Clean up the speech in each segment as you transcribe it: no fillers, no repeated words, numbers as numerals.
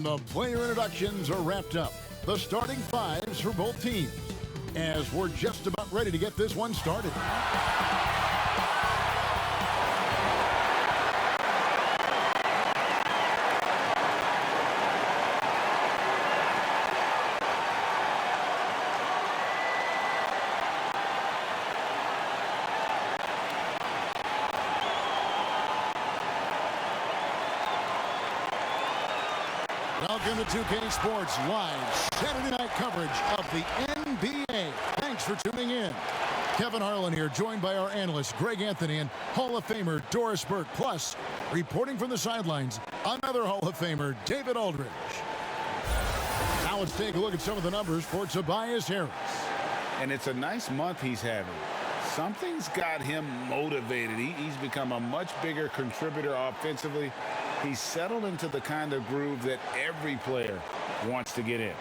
The player introductions are wrapped up. The starting fives for both teams, as we're just about ready to get this one started. Welcome to 2K Sports Live Saturday night coverage of the NBA. Thanks for tuning in. Kevin Harlan here, joined by our analyst Greg Anthony and Hall of Famer Doris Burke. Plus, reporting from the sidelines, another Hall of Famer, David Aldridge. Now let's take a look at some of the numbers for Tobias Harris. And it's a nice month he's having. Something's got him motivated. He's become a much bigger contributor offensively. He's settled into the kind of groove that every player wants to get in.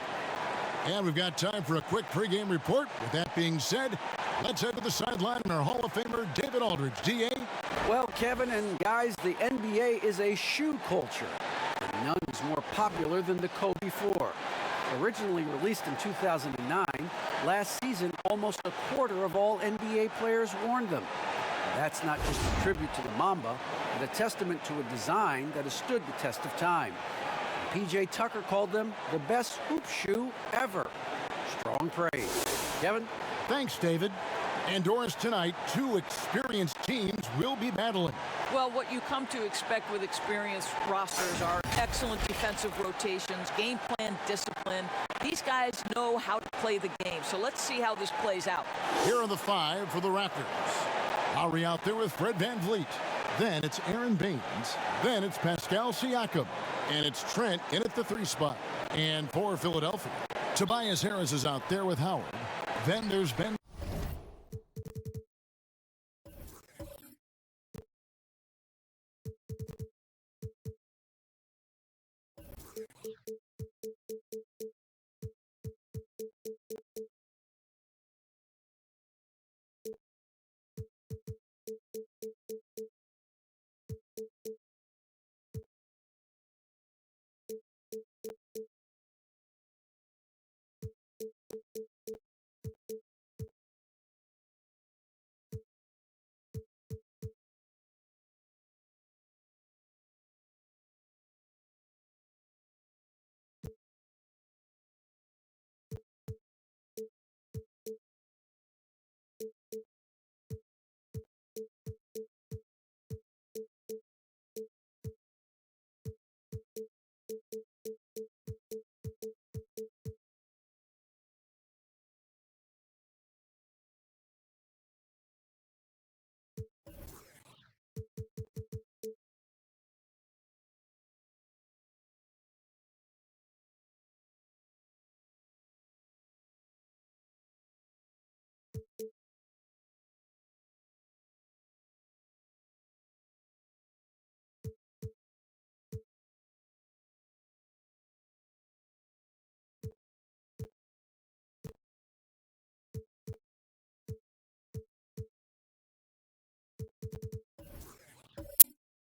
And we've got time for a quick pregame report. With that being said, let's head to the sideline and our Hall of Famer, David Aldridge. D.A.? Well, Kevin and guys, the NBA is a shoe culture. And none is more popular than the Kobe 4. Originally released in 2009, last season almost a quarter of all NBA players worn them. And that's not just a tribute to the Mamba, but a testament to a design that has stood the test of time. P.J. Tucker called them the best hoop shoe ever. Strong praise. Kevin? Thanks, David. And Doris, tonight, two experienced teams will be battling. Well, what you come to expect with experienced rosters are excellent defensive rotations, game plan discipline. These guys know how to play the game, so let's see how this plays out. Here are the five for the Raptors. Lowry out there with Fred VanVleet. Then it's Aaron Baines. Then it's Pascal Siakam. And it's Trent in at the 3 spot. And for Philadelphia, Tobias Harris is out there with Howard. Then there's Ben.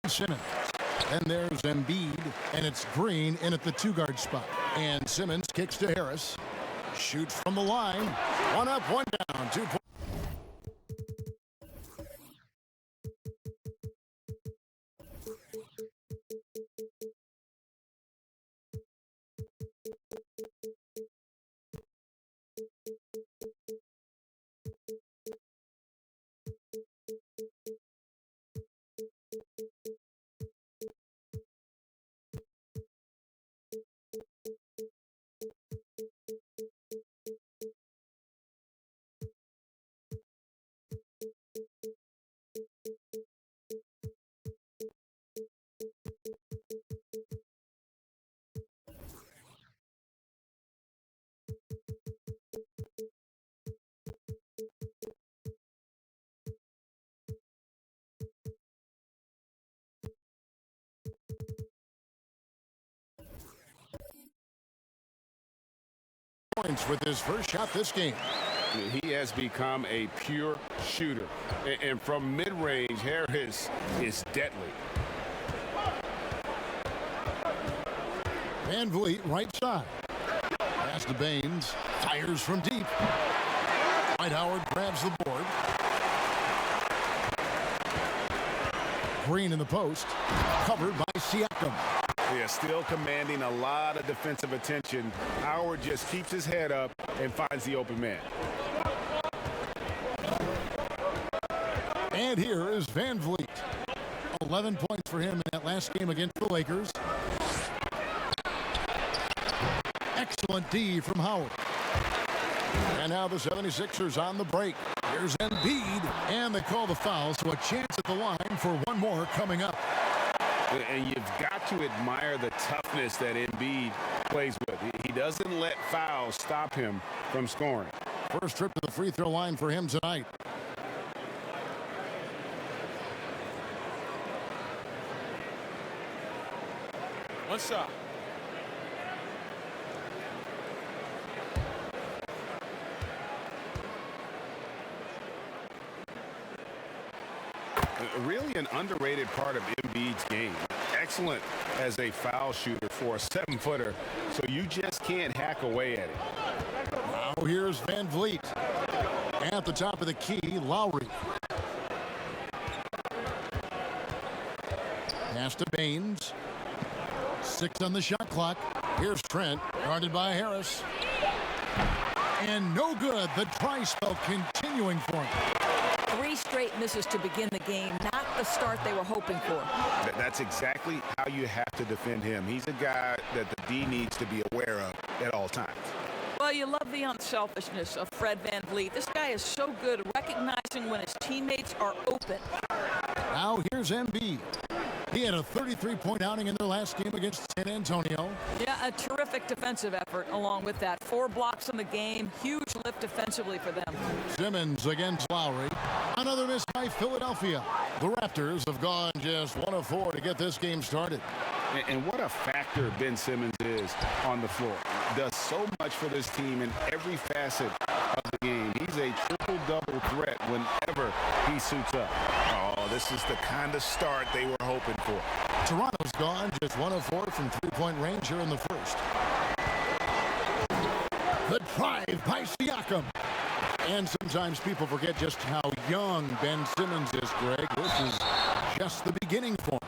Simmons. And there's Embiid, and it's Green in at the 2-guard spot. And Simmons kicks to Harris. Shoots from the line. 1 up, 1 down. 2 points. Points with his first shot this game. He has become a pure shooter. And from mid-range, Harris is deadly. Van Vliet, right side. Pass to Baines. Fires from deep. Dwight Howard grabs the board. Green in the post. Covered by Siakam. Yeah, still commanding a lot of defensive attention. Howard just keeps his head up and finds the open man. And here is Van Vliet. 11 points for him in that last game against the Lakers. Excellent D from Howard. And now the 76ers on the break. Here's Embiid, and they call the foul, so a chance at the line for one more coming up. And you've got to admire the toughness that Embiid plays with. He doesn't let fouls stop him from scoring. First trip to the free throw line for him tonight. One shot. Really an underrated part of Embiid's game. Excellent as a foul shooter for a 7-footer, so you just can't hack away at it. Now here's Van Vliet. At the top of the key, Lowry. Pass to Baines. 6 on the shot clock. Here's Trent, guarded by Harris. And no good. The dry spell continuing for him. 3 straight misses to begin the game, not the start they were hoping for. That's exactly how you have to defend him. He's a guy that the D needs to be aware of at all times. Well, you love the unselfishness of Fred Van Vliet. This guy is so good at recognizing when his teammates are open. Now here's Embiid. He had a 33-point outing in their last game against San Antonio. Yeah, a terrific defensive effort along with that. 4 blocks in the game. Huge lift defensively for them. Simmons against Lowry. Another miss by Philadelphia. The Raptors have gone just 1 of 4 to get this game started. And what a factor Ben Simmons is on the floor. Does so much for this team in every facet of the game. He's a triple-double threat whenever he suits up. Oh, this is the kind of start they were hoping for. Toronto's gone just 1 of 4 from 3-point range here in the first. The drive by Siakam. And sometimes people forget just how young Ben Simmons is, Greg. This is just the beginning for him.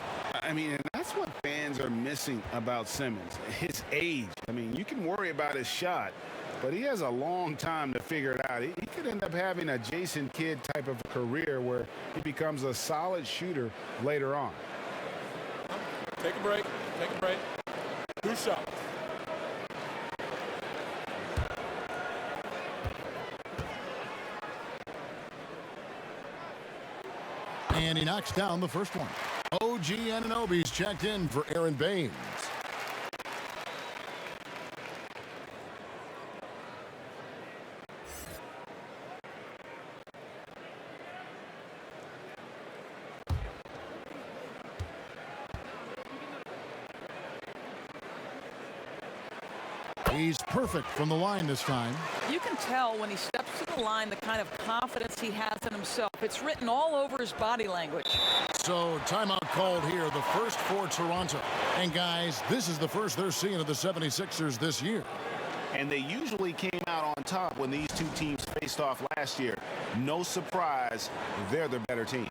I mean, and that's what fans are missing about Simmons, his age. I mean, you can worry about his shot, but he has a long time to figure it out. He could end up having a Jason Kidd type of career where he becomes a solid shooter later on. Take a break. Take a break. 2 shots. And he knocks down the first one. OG Anunoby's checked in for Aaron Baines. He's perfect from the line this time. You can tell when he steps to the line the kind of confidence he has in himself. It's written all over his body language. So timeout called here, the first for Toronto. And guys, this is the first they're seeing of the 76ers this year. And they usually came out on top when these two teams faced off last year. No surprise, they're the better team.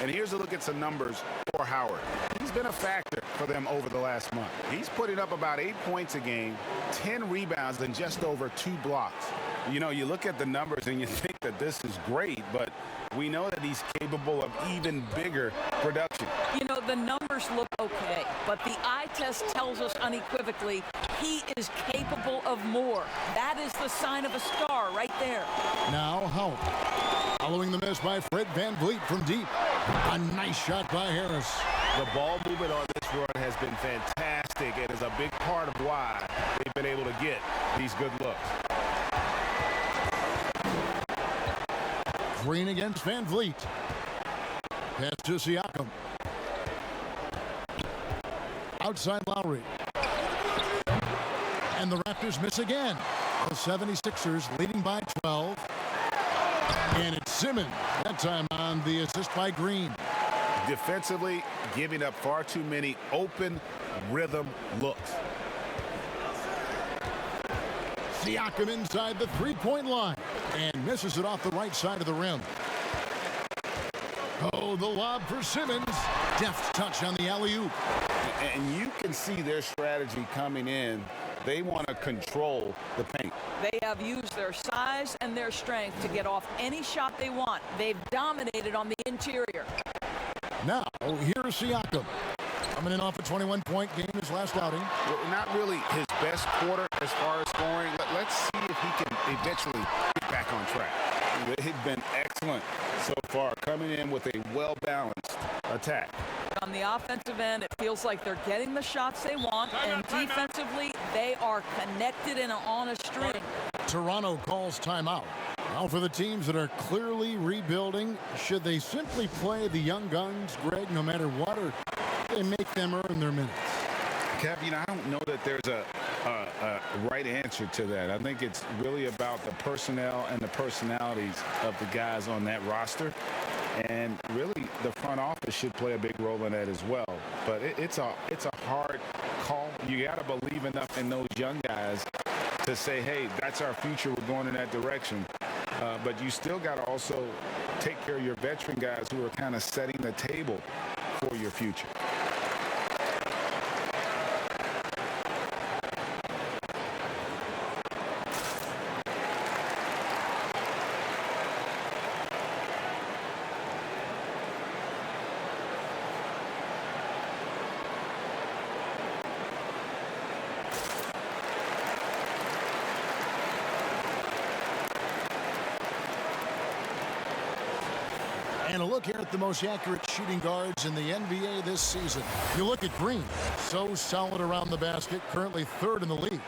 And here's a look at some numbers for Howard. He's been a factor for them over the last month. He's putting up about 8 points a game, 10 rebounds, and just over 2 blocks. You know, you look at the numbers and you think that this is great, but we know that he's capable of even bigger production. You know, the numbers look okay, but the eye test tells us unequivocally he is capable of more. That is the sign of a star right there. Now Howell. Following the miss by Fred VanVleet from deep. A nice shot by Harris. The ball movement on this run has been fantastic and is a big part of why they've been able to get these good looks. Green against VanVleet. Pass to Siakam. Outside Lowry. And the Raptors miss again. The 76ers leading by 12. And it's Simmons. That time on the assist by Green. Defensively, giving up far too many open rhythm looks. Siakam inside the three-point line and misses it off the right side of the rim. Oh, the lob for Simmons. Deft touch on the alley-oop. And you can see their strategy coming in. They want to control the paint. They have used their size and their strength to get off any shot they want. They've dominated on the interior. Now, here's Siakam. Coming in off a 21-point game his last outing. Well, not really his best quarter as far as scoring. Let's see if he can eventually get back on track. He's been excellent so far, coming in with a well-balanced attack. On the offensive end, it feels like they're getting the shots they want, and defensively, they are connected and on a string. Toronto calls timeout. Now for the teams that are clearly rebuilding, should they simply play the young guns, Greg, no matter what, or they make them earn their minutes? Kev, I don't know that there's a right answer to that. I think it's really about the personnel and the personalities of the guys on that roster. And really, the front office should play a big role in that as well. But it's a hard call. You got to believe enough in those young guys to say, hey, that's our future. We're going in that direction. But you still got to also take care of your veteran guys who are kind of setting the table for your future. And a look here at the most accurate shooting guards in the NBA this season. You look at Green, so solid around the basket, currently third in the league.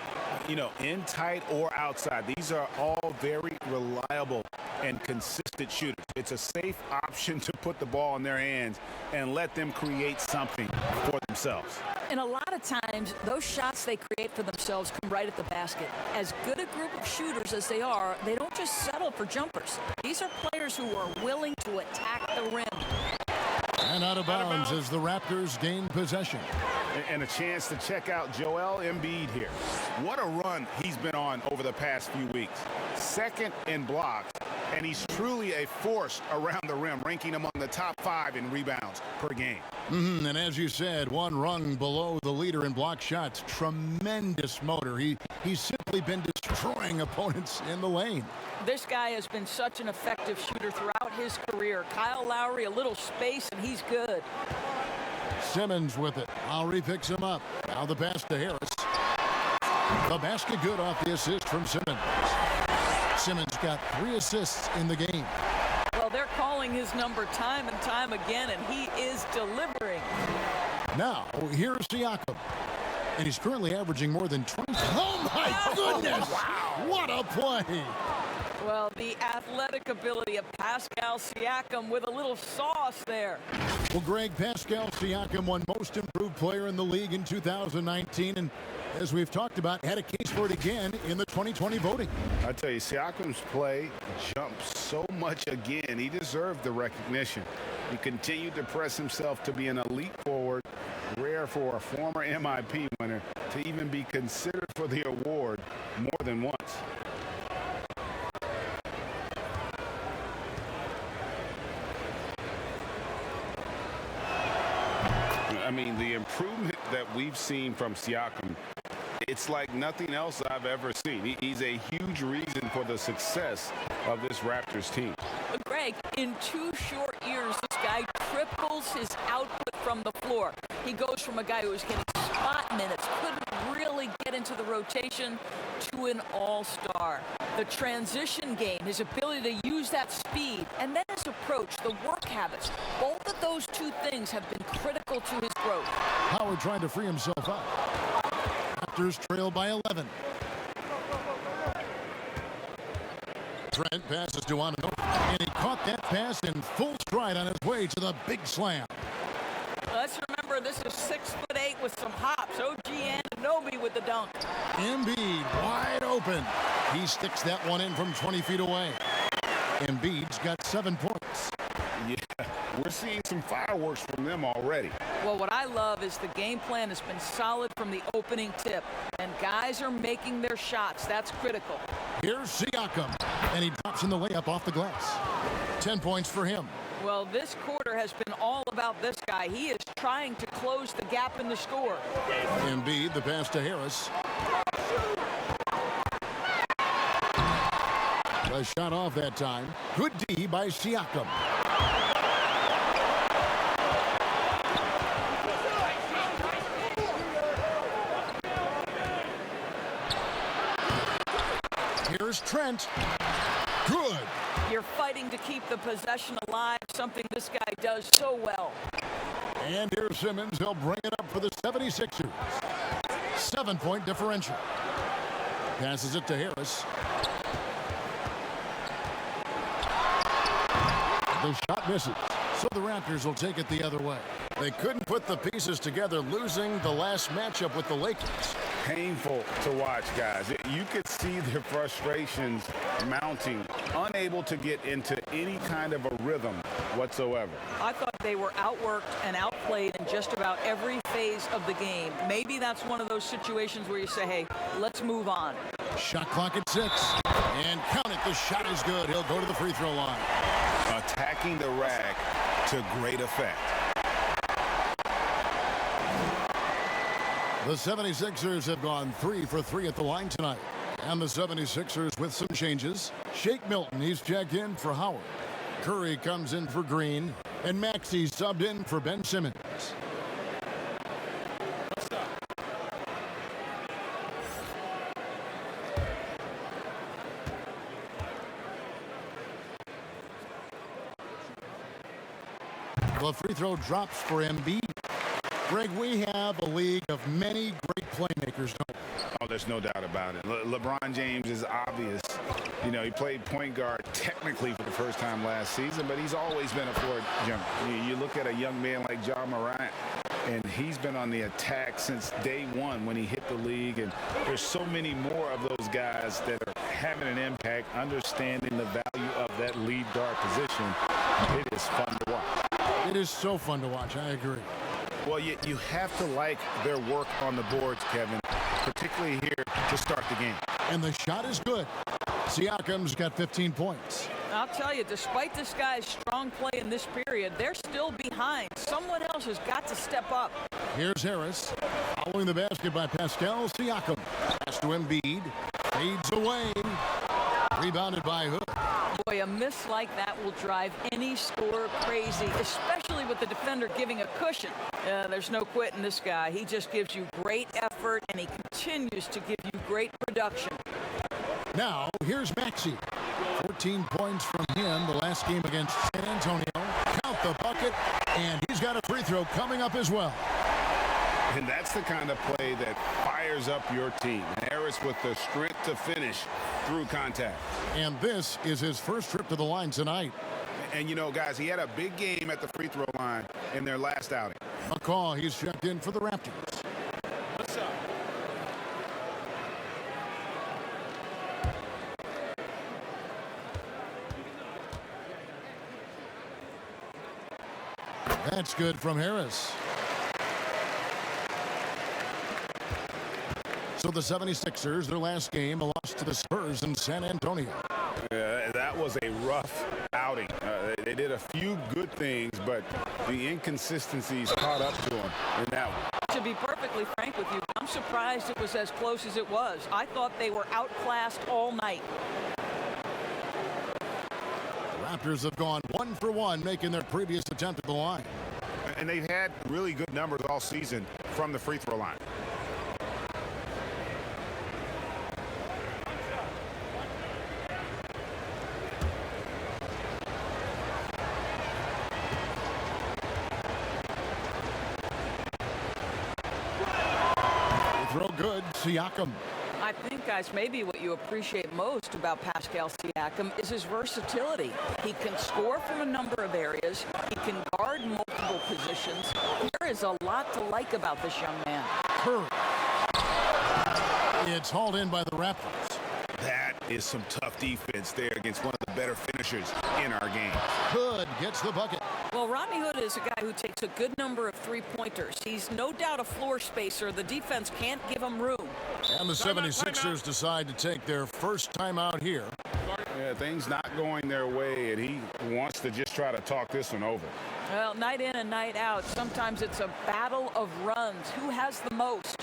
You know, in tight or outside, these are all very reliable and consistent shooters. It's a safe option to put the ball in their hands and let them create something for themselves. And a lot of times, those shots they create for themselves come right at the basket. As good a group of shooters as they are, they don't just settle for jumpers. These are players who are willing to attack the rim. And out of bounds as the Raptors gain possession. And a chance to check out Joel Embiid here. What a run he's been on over the past few weeks. Second in blocks, and he's truly a force around the rim, ranking among the top 5 in rebounds per game. And as you said, one rung below the leader in block shots. Tremendous motor. He's simply been destroying opponents in the lane. This guy has been such an effective shooter throughout his career. Kyle Lowry, a little space, and he's good. Simmons with it. Lowry picks him up. Now the pass to Harris. The basket good off the assist from Simmons. Simmons got 3 assists in the game. Well, they're calling his number time and time again, and he is delivering. Now, here's Siakam. And he's currently averaging more than 20. Oh, my goodness! Wow. What a play! Well, the athletic ability of Pascal Siakam with a little sauce there. Well, Greg, Pascal Siakam won Most Improved Player in the league in 2019, and as we've talked about, had a case for it again in the 2020 voting. I tell you, Siakam's play jumped so much again. He deserved the recognition. He continued to press himself to be an elite forward, rare for a former MIP winner to even be considered for the award more than once. I mean, the improvement that we've seen from Siakam, It's like nothing else I've ever seen. He's a huge reason for the success of this Raptors team. Greg, in 2 short years, this guy triples his output from the floor. He goes from a guy who was getting spot minutes, couldn't really get into the rotation, to an all-star. The transition game, his ability to use that speed, and then his approach, the work habits, both of those 2 things have been critical to his growth. Howard trying to free himself up. Raptors trail by 11. Trent passes to Ananobi, and he caught that pass in full stride on his way to the big slam. Let's remember, this is 6'8" with some hops. OG Ananobi with the dunk. Embiid wide open. He sticks that one in from 20 feet away. Embiid's got 7 points. Yeah, we're seeing some fireworks from them already. Well, what I love is the game plan has been solid from the opening tip, and guys are making their shots. That's critical. Here's Siakam, and he drops in the layup off the glass. 10 points for him. Well, this quarter has been all about this guy. He is trying to close the gap in the score. Embiid, the pass to Harris. A shot off that time. Good D by Siakam. Here's Trent. Good. You're fighting to keep the possession alive, something this guy does so well. And here's Simmons. He'll bring it up for the 76ers. 7-point differential. Passes it to Harris. The shot misses. So the Raptors will take it the other way. They couldn't put the pieces together, losing the last matchup with the Lakers. Painful to watch, guys. You could see their frustrations mounting, unable to get into any kind of a rhythm whatsoever. I thought they were outworked and outplayed in just about every phase of the game. Maybe that's one of those situations where you say, hey, let's move on. Shot clock at 6. And count it, the shot is good. He'll go to the free throw line. Attacking the rack to great effect. The 76ers have gone 3 for 3 at the line tonight. And the 76ers with some changes. Shake Milton, he's checked in for Howard. Curry comes in for Green. And Maxey subbed in for Ben Simmons. The free throw drops for Embiid. Greg, we have a league of many great playmakers. Oh, there's no doubt about it. LeBron James is obvious. You know, he played point guard technically for the first time last season, but he's always been a floor jumper. You look at a young man like John Morant, and he's been on the attack since day one when he hit the league. And there's so many more of those guys that are having an impact, understanding the value of that lead guard position. It is fun to watch. It is so fun to watch. I agree. Well, you have to like their work on the boards, Kevin, particularly here to start the game. And the shot is good. Siakam's got 15 points. I'll tell you, despite this guy's strong play in this period, they're still behind. Someone else has got to step up. Here's Harris. Following the basket by Pascal Siakam. Pass to Embiid. Fades away. Rebounded by Hood. Boy, a miss like that will drive any scorer crazy, especially with the defender giving a cushion. There's no quitting this guy. He just gives you great effort, and he continues to give you great production. Now, here's Maxey. 14 points from him the last game against San Antonio. Count the bucket, and he's got a free throw coming up as well. And that's the kind of play that fires up your team. Harris with the strength to finish through contact. And this is his first trip to the line tonight. And, you know, guys, he had a big game at the free throw line in their last outing. McCaw, he's checked in for the Raptors. What's up? That's good from Harris. So the 76ers, their last game, a loss to the Spurs in San Antonio. That was a rough outing. They did a few good things, but the inconsistencies caught up to them in that one. To be perfectly frank with you, I'm surprised it was as close as it was. I thought they were outclassed all night. The Raptors have gone 1 for 1, making their previous attempt at the line. And they've had really good numbers all season from the free throw line. Throw good, Siakam. I think, guys, maybe what you appreciate most about Pascal Siakam is his versatility. He can score from a number of areas. He can guard multiple positions. There is a lot to like about this young man. Curry. It's hauled in by the Raptors. That is some tough defense there against one of the better finishers in our game. Hood gets the bucket. Well, Rodney Hood is a guy who takes a good number of three-pointers. He's no doubt a floor spacer. The defense can't give him room. And the 76ers decide to take their first timeout here. Yeah, things not going their way, and he wants to just try to talk this one over. Well, night in and night out, sometimes it's a battle of runs. Who has the most?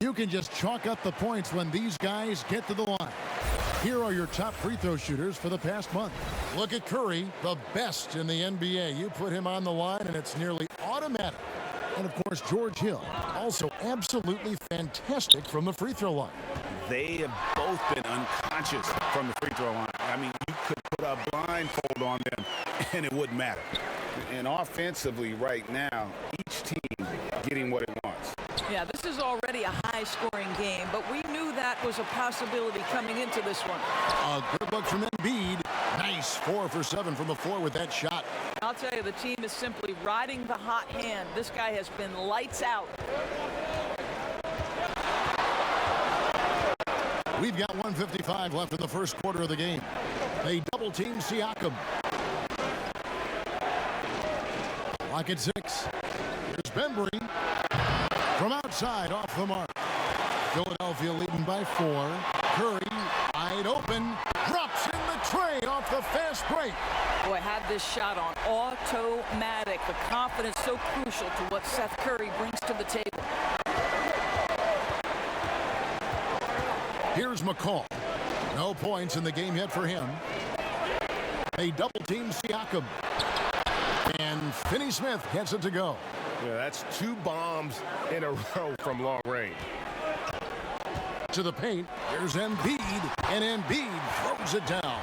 You can just chalk up the points when these guys get to the line. Here are your top free throw shooters for the past month. Look at Curry, the best in the NBA. You put him on the line, and it's nearly automatic. And, of course, George Hill, also absolutely fantastic from the free throw line. They have both been unconscious from the free throw line. I mean, you could put a blindfold on them, and it wouldn't matter. And offensively right now, each team getting what it wants. Yeah, this is already a high-scoring game, but we knew that was a possibility coming into this one. A good look from Embiid. Nice 4 for 7 from the floor with that shot. I'll tell you, the team is simply riding the hot hand. This guy has been lights out. We've got 1:55 left in the first quarter of the game. They double-team Siakam. Clock at 6. Here's Bembry. From outside, off the mark. Philadelphia leading by 4. Curry, wide open, drops in the tray off the fast break. Boy, had this shot on automatic. The confidence so crucial to what Seth Curry brings to the table. Here's McCall. No points in the game yet for him. They double-team Siakam. And Finney-Smith gets it to go. Yeah, that's 2 bombs in a row from long range. To the paint, here's Embiid, and Embiid throws it down.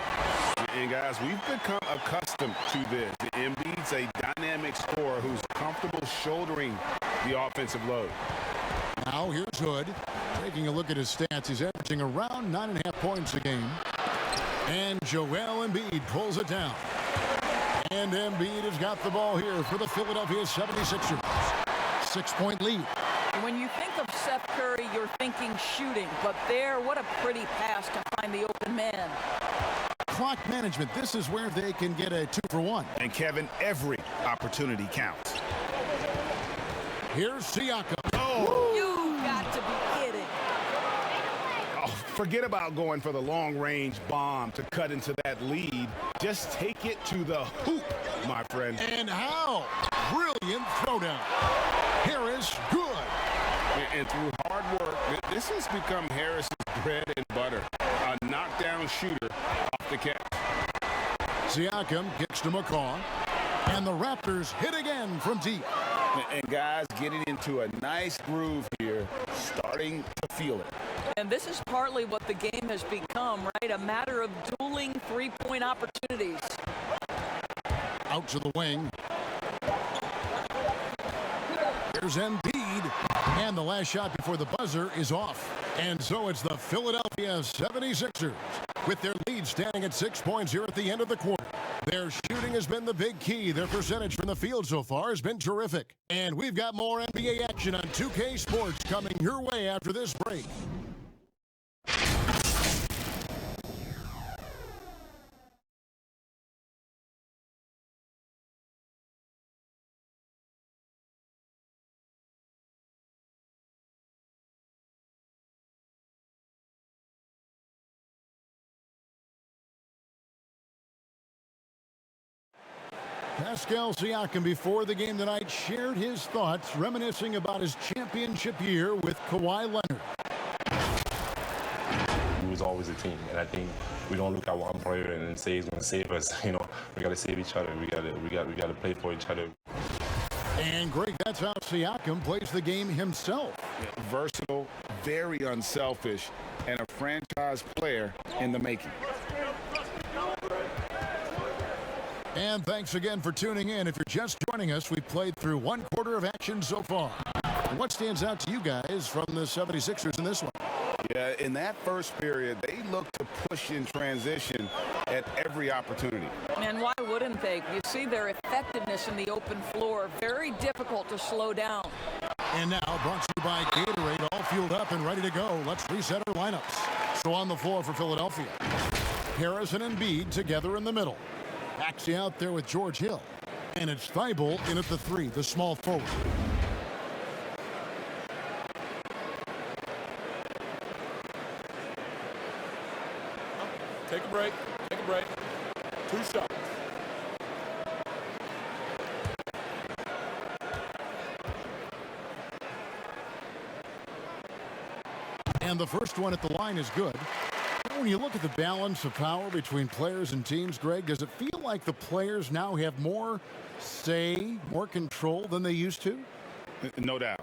And guys, we've become accustomed to this. Embiid's a dynamic scorer who's comfortable shouldering the offensive load. Now here's Hood. Taking a look at his stats, he's averaging around 9.5 points a game. And Joel Embiid pulls it down. And Embiid has got the ball here for the Philadelphia 76ers. 6-point lead. When you think of Seth Curry, you're thinking shooting. But there, what a pretty pass to find the open man. Clock management. This is where they can get a 2 for 1. And Kevin, every opportunity counts. Here's Siakam. Oh! You got to be kidding. Oh, forget about going for the long-range bomb to cut into that lead. Just take it to the hoop, my friend. And how? Brilliant throwdown. Harris, good. And through hard work, this has become Harris's bread and butter. A knockdown shooter off the catch. Siakam kicks to McCaw. And the Raptors hit again from deep. And guys getting into a nice groove here, starting to feel it. And this is partly what the game has become, right? A matter of dueling three-point opportunities. Out to the wing. Here's Embiid. And the last shot before the buzzer is off. And so it's the Philadelphia 76ers with their lead standing at 6 points here at the end of the quarter. Their shooting has been the big key. Their percentage from the field so far has been terrific. And we've got more NBA action on 2K Sports coming your way after this break. Pascal Siakam before the game tonight shared his thoughts reminiscing about his championship year with Kawhi Leonard. It was always a team, and I think we don't look at one player and say he's going to save us. You know, we got to save each other. We got to play for each other. And Greg, that's how Siakam plays the game himself. Yeah, versatile, very unselfish, and a franchise player in the making. And thanks again for tuning in. If you're just joining us, we've played through one quarter of action so far. What stands out to you guys from the 76ers in this one? Yeah, in that first period, they looked to push in transition at every opportunity. And why wouldn't they? You see their effectiveness in the open floor. Very difficult to slow down. And now, brought to you by Gatorade, all fueled up and ready to go. Let's reset our lineups. So on the floor for Philadelphia, Harris and Embiid together in the middle. Maxey out there with George Hill. And it's Thibault in at the three, the small forward. Take a break. Take a break. 2 shots. And the first one at the line is good. When you look at the balance of power between players and teams, Greg, does it feel like the players now have more say, more control than they used to? No doubt.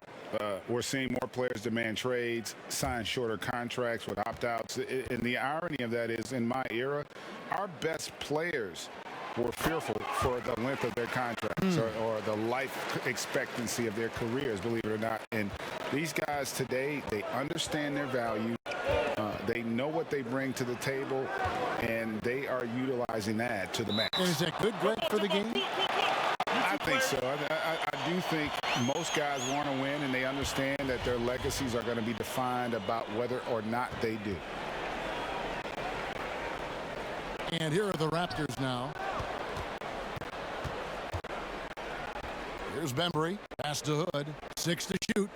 We're seeing more players demand trades, sign shorter contracts with opt-outs. And the irony of that is, in my era, our best players were fearful for the length of their contracts or the life expectancy of their careers, believe it or not. And these guys today, they understand their value. They know what they bring to the table, and they are utilizing that to the max. And is that good, Greg, for the game? I think so. I do think most guys want to win, and they understand that their legacies are going to be defined about whether or not they do. And here are the Raptors now. Here's Bembry. Pass to Hood. 6 to shoot.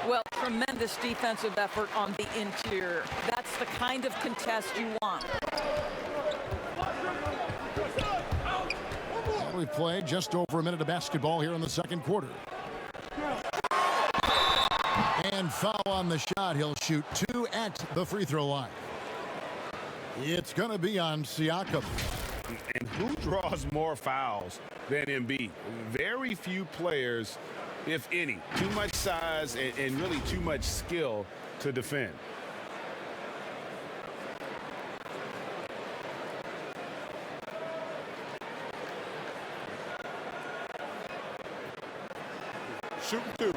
Well, tremendous defensive effort on the interior. That's the kind of contest you want. Well, we've played just over a minute of basketball here in the second quarter. And foul on the shot. He'll shoot 2 at the free throw line. It's going to be on Siakam. And who draws more fouls than Embiid? Very few players, if any. Too much size and really too much skill to defend. Shooting 2.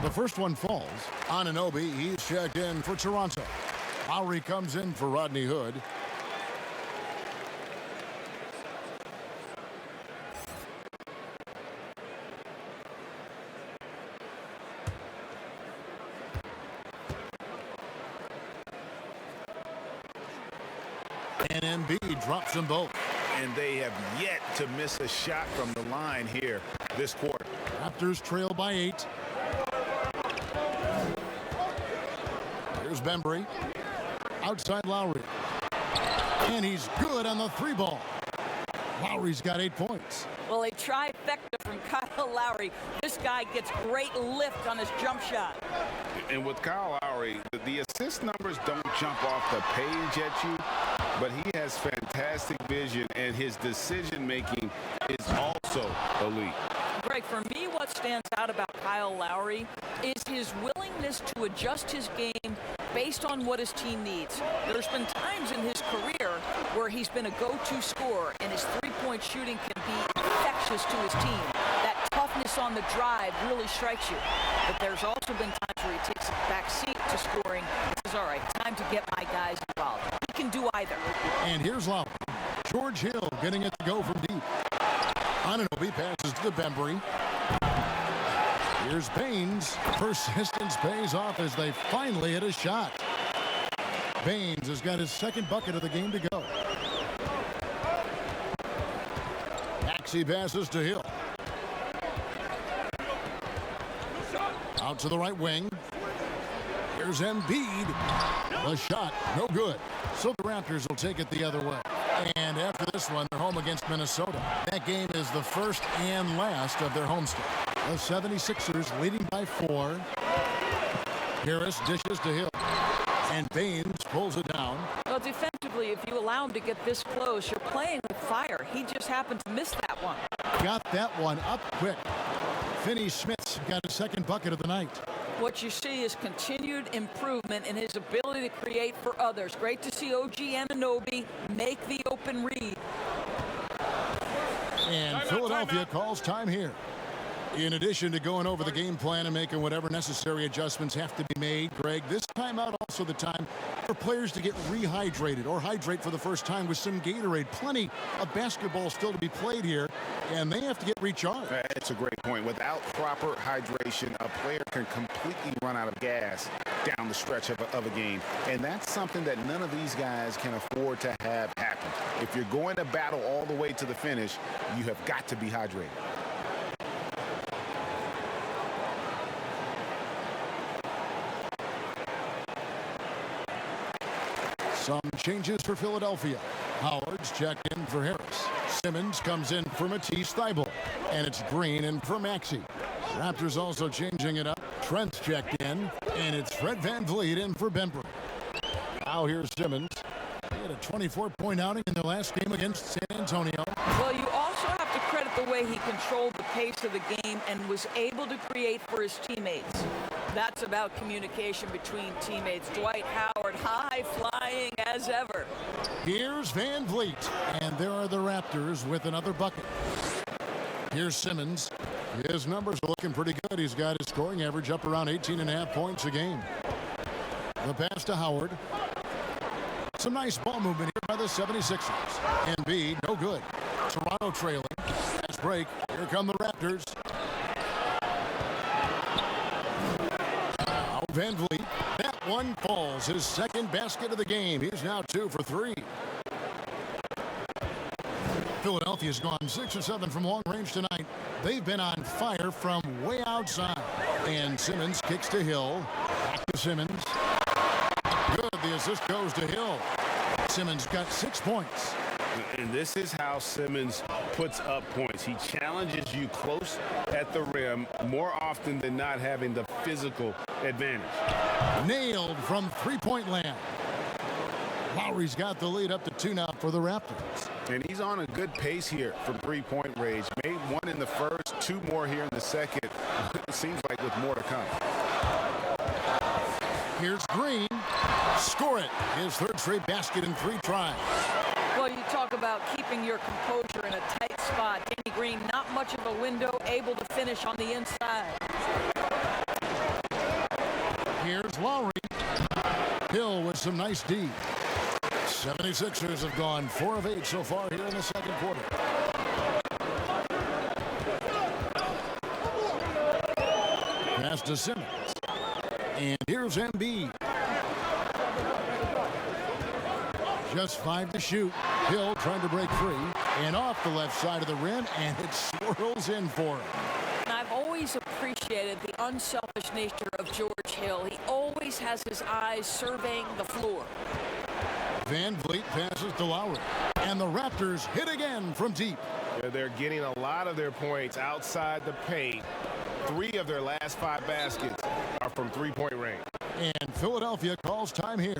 The first one falls. Anunoby, he's checked in for Toronto. Lowry comes in for Rodney Hood. And Embiid drops them both. And they have yet to miss a shot from the line here this quarter. Raptors trail by 8. Here's Bembry. Outside Lowry. And he's good on the 3-ball. Lowry's got 8 points. Well, a trifecta from Kyle Lowry. This guy gets great lift on his jump shot. And with Kyle Lowry, the assist numbers don't jump off the page at you, but he has fantastic vision, and his decision-making is also elite. Greg, for me, what stands out about Kyle Lowry is his willingness to adjust his game based on what his team needs. There's been times in his career where he's been a go-to scorer, and his three-point shooting can be infectious to his team. That toughness on the drive really strikes you. But there's also been times where he takes a back seat to scoring and says, all right, time to get my guys involved. He can do either. And here's Lowry. George Hill getting it to go from deep. Anunoby passes to Bembry. Here's Baines. Persistence pays off as they finally hit a shot. Baines has got his second bucket of the game to go. Maxey passes to Hill. Out to the right wing. Here's Embiid. The shot, no good. So the Raptors will take it the other way. And after this one, they're home against Minnesota. That game is the first and last of their homestand. The 76ers leading by 4. Harris dishes to Hill. And Baines pulls it down. Well, defensively, if you allow him to get this close, you're playing with fire. He just happened to miss that one. Got that one up quick. Finney-Smith's got his second bucket of the night. What you see is continued improvement in his ability to create for others. Great to see OG Anunoby make the open read. And Philadelphia calls time here. In addition to going over the game plan and making whatever necessary adjustments have to be made, Greg, this timeout also the time for players to get rehydrated or hydrate for the first time with some Gatorade. Plenty of basketball still to be played here, and they have to get recharged. That's a great point. Without proper hydration, a player can completely run out of gas down the stretch of a game. And that's something that none of these guys can afford to have happen. If you're going to battle all the way to the finish, you have got to be hydrated. Some changes for Philadelphia. Howard's checked in for Harris. Simmons comes in for Matisse Thybulle. And it's Green in for Maxey. Raptors also changing it up. Trent's checked in. And it's Fred VanVleet in for Bembry. Now here's Simmons. He had a 24-point outing in their last game against San Antonio. Well, you also have to credit the way he controlled the pace of the game and was able to create for his teammates. That's about communication between teammates. Dwight Howard, high-flying as ever. Here's VanVleet. And there are the Raptors with another bucket. Here's Simmons. His numbers are looking pretty good. He's got his scoring average up around 18.5 points a game. The pass to Howard. Some nice ball movement here by the 76ers. Embiid, no good. Toronto trailing. Fast break. Here come the Raptors. Now VanVleet. That one falls. His second basket of the game. He's now 2 for 3. Philadelphia's gone 6 or 7 from long range tonight. They've been on fire from way outside. And Simmons kicks to Hill. Back to Simmons. Good. The assist goes to Hill. Simmons got 6 points. And this is how Simmons puts up points. He challenges you close at the rim more often than not, having the physical advantage. Nailed from three-point land. Lowry's got the lead up to 2 now for the Raptors. And he's on a good pace here from three-point range. Made 1 in the first, 2 more here in the second. It seems like with more to come. Here's Green. Score it. His 3rd straight basket in 3 tries. Well, you talk about keeping your composure in a tight spot. Danny Green, not much of a window, able to finish on the inside. Here's Lowry. Hill with some nice D. 76ers have gone 4 of 8 so far here in the second quarter. Pass to Simmons. And here's Embiid. Just 5 to shoot. Hill trying to break free. And off the left side of the rim, and it swirls in for him. I've always appreciated the unselfish nature of George Hill. He always has his eyes surveying the floor. VanVleet passes to Lowry. And the Raptors hit again from deep. They're getting a lot of their points outside the paint 3 of their last 5 baskets are from three-point range. And Philadelphia calls time here.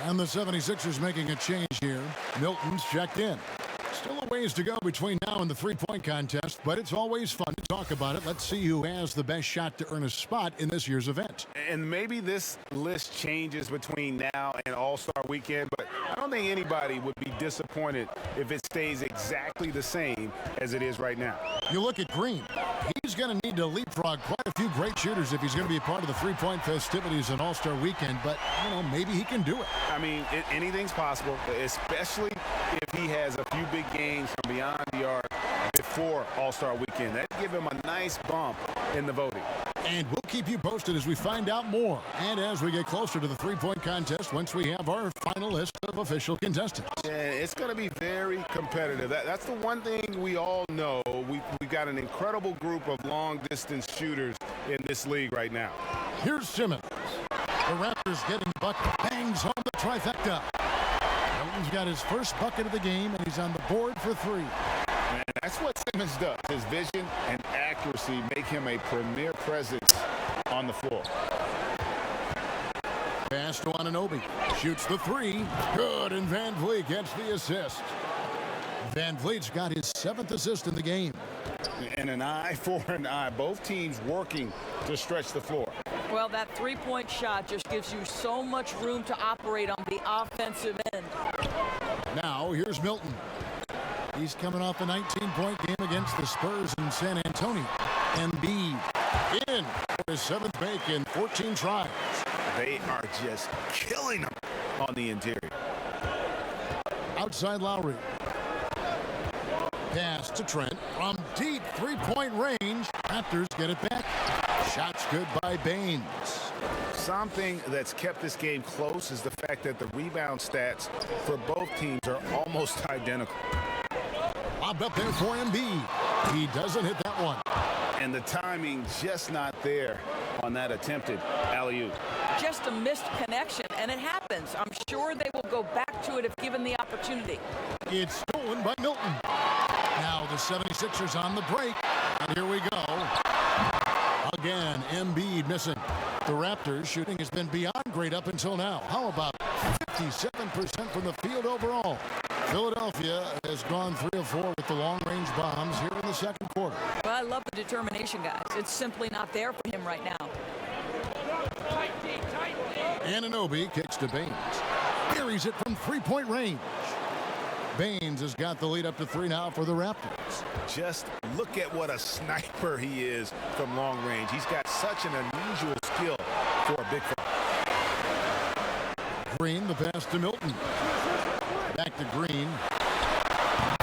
And the 76ers making a change here. Milton's checked in. Still a ways to go between now and the three-point contest, but it's always fun to talk about it. Let's see who has the best shot to earn a spot in this year's event. And maybe this list changes between now and All-Star Weekend, but I don't think anybody would be disappointed if it stays exactly the same as it is right now. You look at Green. He's going to need to leapfrog quite a few great shooters if he's going to be a part of the three-point festivities in All-Star Weekend, but, you know, maybe he can do it. I mean, anything's possible, especially if he has a few big games from beyond the arc before All-Star Weekend. That'd give him a nice bump in the voting. And we'll keep you posted as we find out more and as we get closer to the three-point contest once we have our final list of official contestants. Yeah, it's going to be very competitive. That's the one thing we all know. We've got an incredible group of long-distance shooters in this league right now. Here's Simmons. The Raptors getting bucket. Bangs home the trifecta. Milton's got his first bucket of the game, and he's on the board for 3. Man, that's what Simmons does. His vision and accuracy make him a premier presence on the floor. Pass to Anunoby. Shoots the 3. Good, and Van Vliet gets the assist. Van Vliet's got his 7th assist in the game. And an eye for an eye. Both teams working to stretch the floor. Well, that three-point shot just gives you so much room to operate on the offensive end. Now, here's Milton. He's coming off a 19-point game against the Spurs in San Antonio. Embiid in for his 7th make in 14 tries. They are just killing them on the interior. Outside Lowry. Pass to Trent from deep three-point range. Raptors get it back. Shots good by Baines. Something that's kept this game close is the fact that the rebound stats for both teams are almost identical. Lobbed up there for Embiid. He doesn't hit that one. And the timing just not there on that attempted alley-oop. Just a missed connection, and it happens. I'm sure they will go back to it if given the opportunity. It's stolen by Milton. Now the 76ers on the break. And here we go. Again, Embiid missing. The Raptors shooting has been beyond great up until now. How about 57% from the field overall? Philadelphia has gone 3 of 4 with the long-range bombs here in the second quarter. Well, I love the determination, guys. It's simply not there for him right now. Anunoby kicks to Baines. Carries it from three-point range. Baines has got the lead up to 3 now for the Raptors. Just look at what a sniper he is from long range. He's got such an unusual skill for a big fella. Green, the pass to Milton. Back to Green.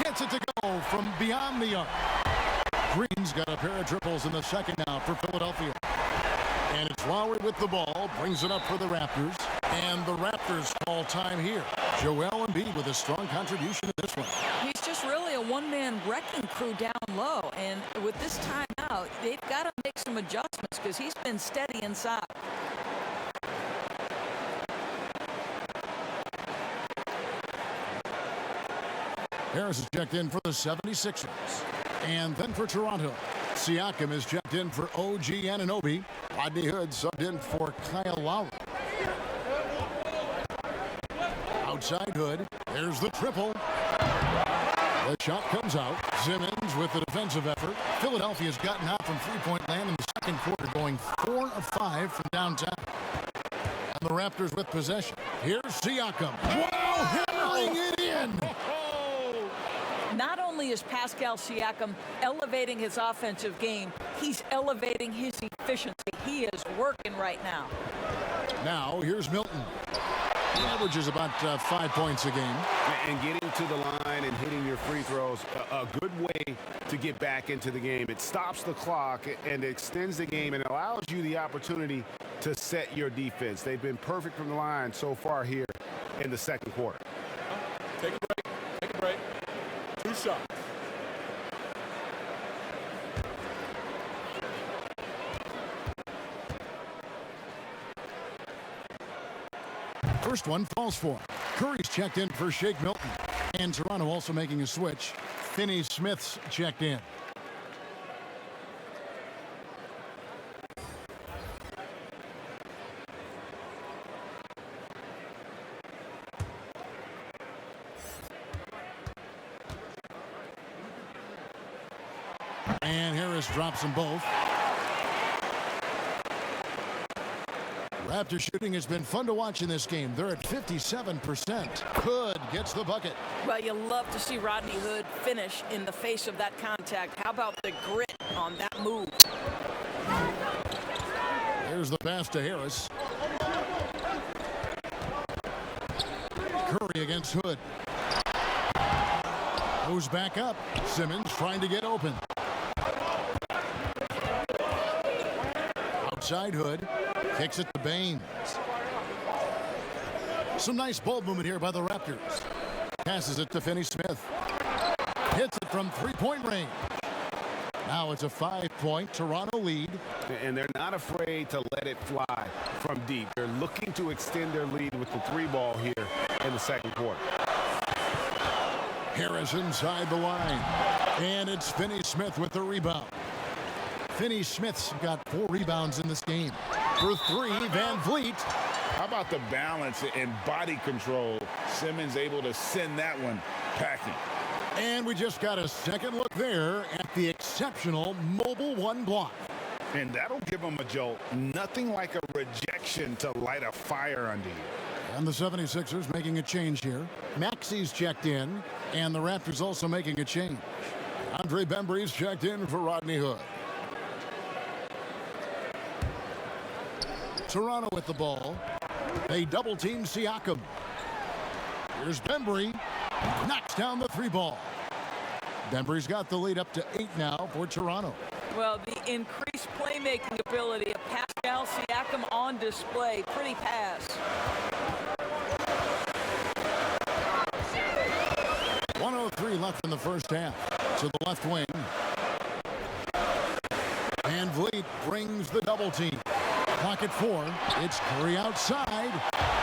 Gets it to go from beyond the arc. Green's got a pair of triples in the second now for Philadelphia. And it's Lowry with the ball. Brings it up for the Raptors. And the Raptors call time here. Joel Embiid with a strong contribution to this one. He's just really a one-man wrecking crew down low. And with this timeout, they've got to make some adjustments because he's been steady inside. Harris is checked in for the 76ers. And then for Toronto, Siakam is checked in for OG Anunoby. Rodney Hood subbed in for Kyle Lowry. Outside Hood, there's the triple. The shot comes out. Simmons with the defensive effort. Philadelphia's gotten hot from three-point land in the second quarter, going 4 of 5 from downtown. And the Raptors with possession. Here's Siakam. Wow, hammering it in. Not only is Pascal Siakam elevating his offensive game, he's elevating his efficiency. He is working right now. Now, here's Milton. He averages about 5 points a game. And getting to the line and hitting your free throws, a good way to get back into the game. It stops the clock and extends the game and allows you the opportunity to set your defense. They've been perfect from the line so far here in the second quarter. Take a break. Take a break. 2 shots. First one falls for. Curry's checked in for Shake Milton. And Toronto also making a switch. Finney-Smith's checked in. And Harris drops them both. Raptor shooting has been fun to watch in this game. They're at 57%. Hood gets the bucket. Well, you love to see Rodney Hood finish in the face of that contact. How about the grit on that move? There's the pass to Harris. Curry against Hood. Goes back up. Simmons trying to get open. Outside Hood. Kicks it to Baines. Some nice ball movement here by the Raptors. Passes it to Finney-Smith. Hits it from three-point range. Now it's a 5-point Toronto lead. And they're not afraid to let it fly from deep. They're looking to extend their lead with the 3-ball here in the second quarter. Harris inside the line. And it's Finney-Smith with the rebound. Finney-Smith's got 4 rebounds in this game. For 3, Van Vliet. How about the balance and body control? Simmons able to send that one packing. And we just got a second look there at the exceptional mobile 1 block. And that'll give him a jolt. Nothing like a rejection to light a fire under you. And the 76ers making a change here. Maxey's checked in, and the Raptors also making a change. Andre Bembry's checked in for Rodney Hood. Toronto with the ball. They double team Siakam. Here's Bembry. Knocks down the 3-ball. Bembry's got the lead up to 8 now for Toronto. Well, the increased playmaking ability of Pascal Siakam on display. Pretty pass. 1:03 left in the first half. To the left wing. Van Vliet brings the double team. Clock at 4. It's Curry outside.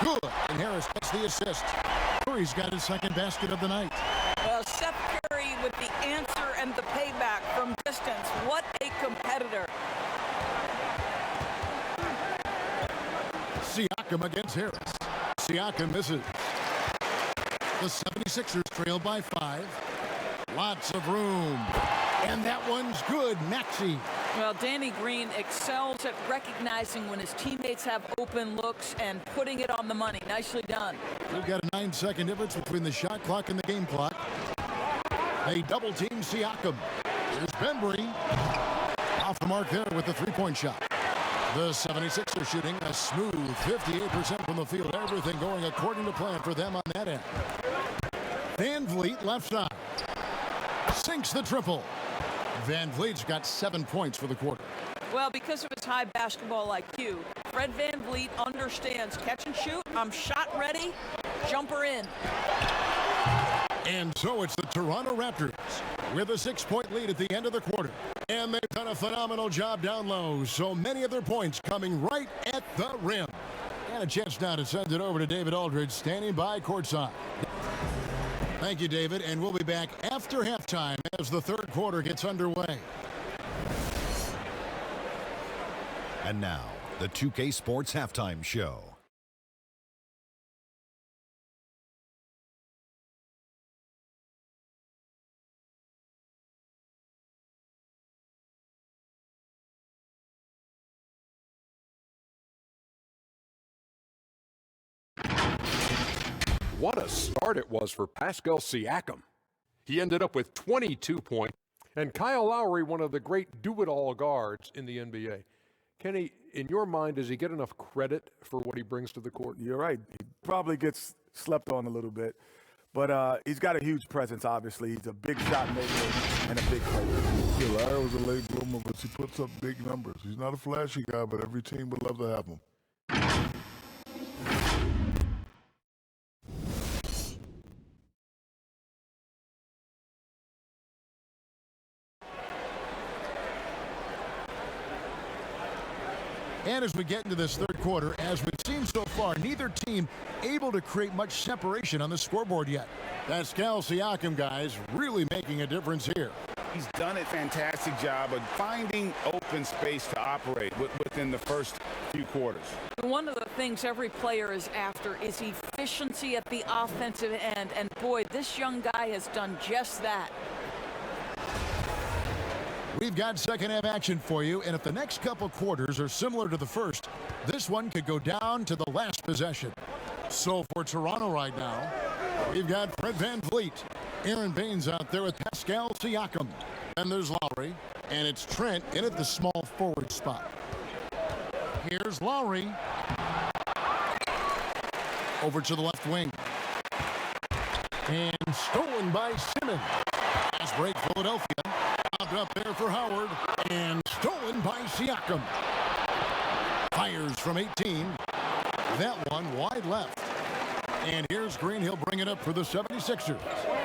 Good. And Harris gets the assist. Curry's got his second basket of the night. Well, Seth Curry with the answer and the payback from distance. What a competitor. Siakam against Harris. Siakam misses. The 76ers trail by 5. Lots of room. And that one's good. Maxey. Well, Danny Green excels at recognizing when his teammates have open looks and putting it on the money. Nicely done. We've got a 9-second difference between the shot clock and the game clock. They double team Siakam. Here's Bembry. Off the mark there with the 3-point shot. The 76ers shooting a smooth 58% from the field. Everything going according to plan for them on that end. Van Vliet left side. Sinks the triple. Van Vliet's got 7 points for the quarter. Well, because of his high basketball IQ, Fred Van Vliet understands catch and shoot. I'm shot ready. Jumper in. And so it's the Toronto Raptors with a 6-point lead at the end of the quarter. And they've done a phenomenal job down low. So many of their points coming right at the rim. And a chance now to send it over to David Aldridge standing by courtside. Thank you, David, and we'll be back after halftime as the third quarter gets underway. And now, the 2K Sports Halftime Show. What a start it was for Pascal Siakam. He ended up with 22 points. And Kyle Lowry, one of the great do-it-all guards in the NBA. Kenny, in your mind, does he get enough credit for what he brings to the court? You're right. He probably gets slept on a little bit. But he's got a huge presence, obviously. He's a big shot maker and a big player. Yeah, Larry was a late bloomer, but he puts up big numbers. He's not a flashy guy, but every team would love to have him. And as we get into this third quarter, as we've seen so far, neither team able to create much separation on the scoreboard yet. Pascal Siakam, guys, really making a difference here. He's done a fantastic job of finding open space to operate within the first few quarters. One of the things every player is after is efficiency at the offensive end. And boy, this young guy has done just that. We've got second half action for you, and if the next couple quarters are similar to the first, this one could go down to the last possession. So for Toronto right now, we've got Fred VanVleet. Aaron Baines out there with Pascal Siakam. And there's Lowry, and it's Trent in at the small forward spot. Here's Lowry. Over to the left wing. And stolen by Simmons. Pass break Philadelphia. Up there for Howard, and stolen by Siakam. Fires from 18. That one wide left. And here's Green. He'll bring it up for the 76ers.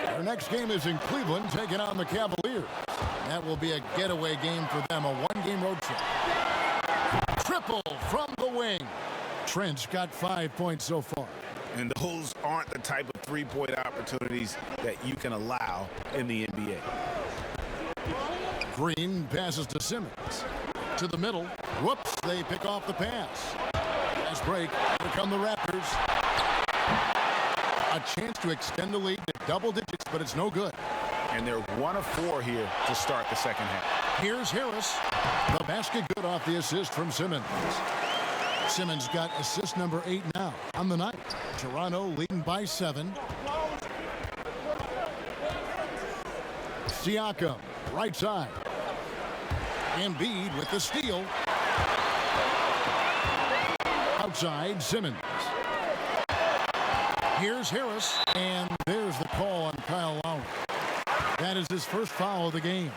Their next game is in Cleveland, taking on the Cavaliers. That will be a getaway game for them, a one-game road trip. Triple from the wing. Trent's got 5 points so far. And those aren't the type of three-point opportunities that you can allow in the NBA. Green passes to Simmons. To the middle. Whoops, they pick off the pass. Pass break. Here come the Raptors. A chance to extend the lead to double digits, but it's no good. And they're 1 of 4 here to start the second half. Here's Harris. The basket good off the assist from Simmons. Simmons got assist number 8 now on the night. Toronto leading by 7. Siakam, right side. Embiid with the steal. Outside, Simmons. Here's Harris, and there's the call on Kyle Lowry. That is his first foul of the game.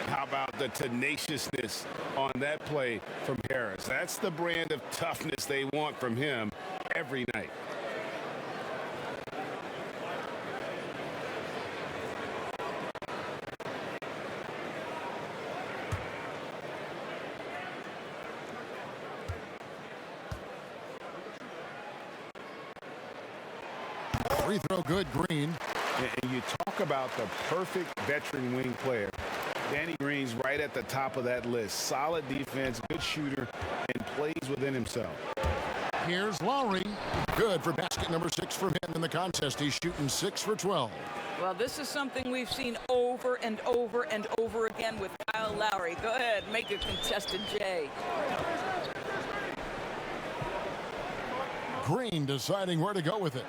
How about the tenaciousness on that play from Harris? That's the brand of toughness they want from him every night. Free throw good, Green. And you talk about the perfect veteran wing player. Danny Green's right at the top of that list. Solid defense, good shooter, and plays within himself. Here's Lowry. Good for basket number 6 from him in the contest. He's shooting 6 for 12. Well, this is something we've seen over and over and over again with Kyle Lowry. Go ahead, make a contested J. Green deciding where to go with it.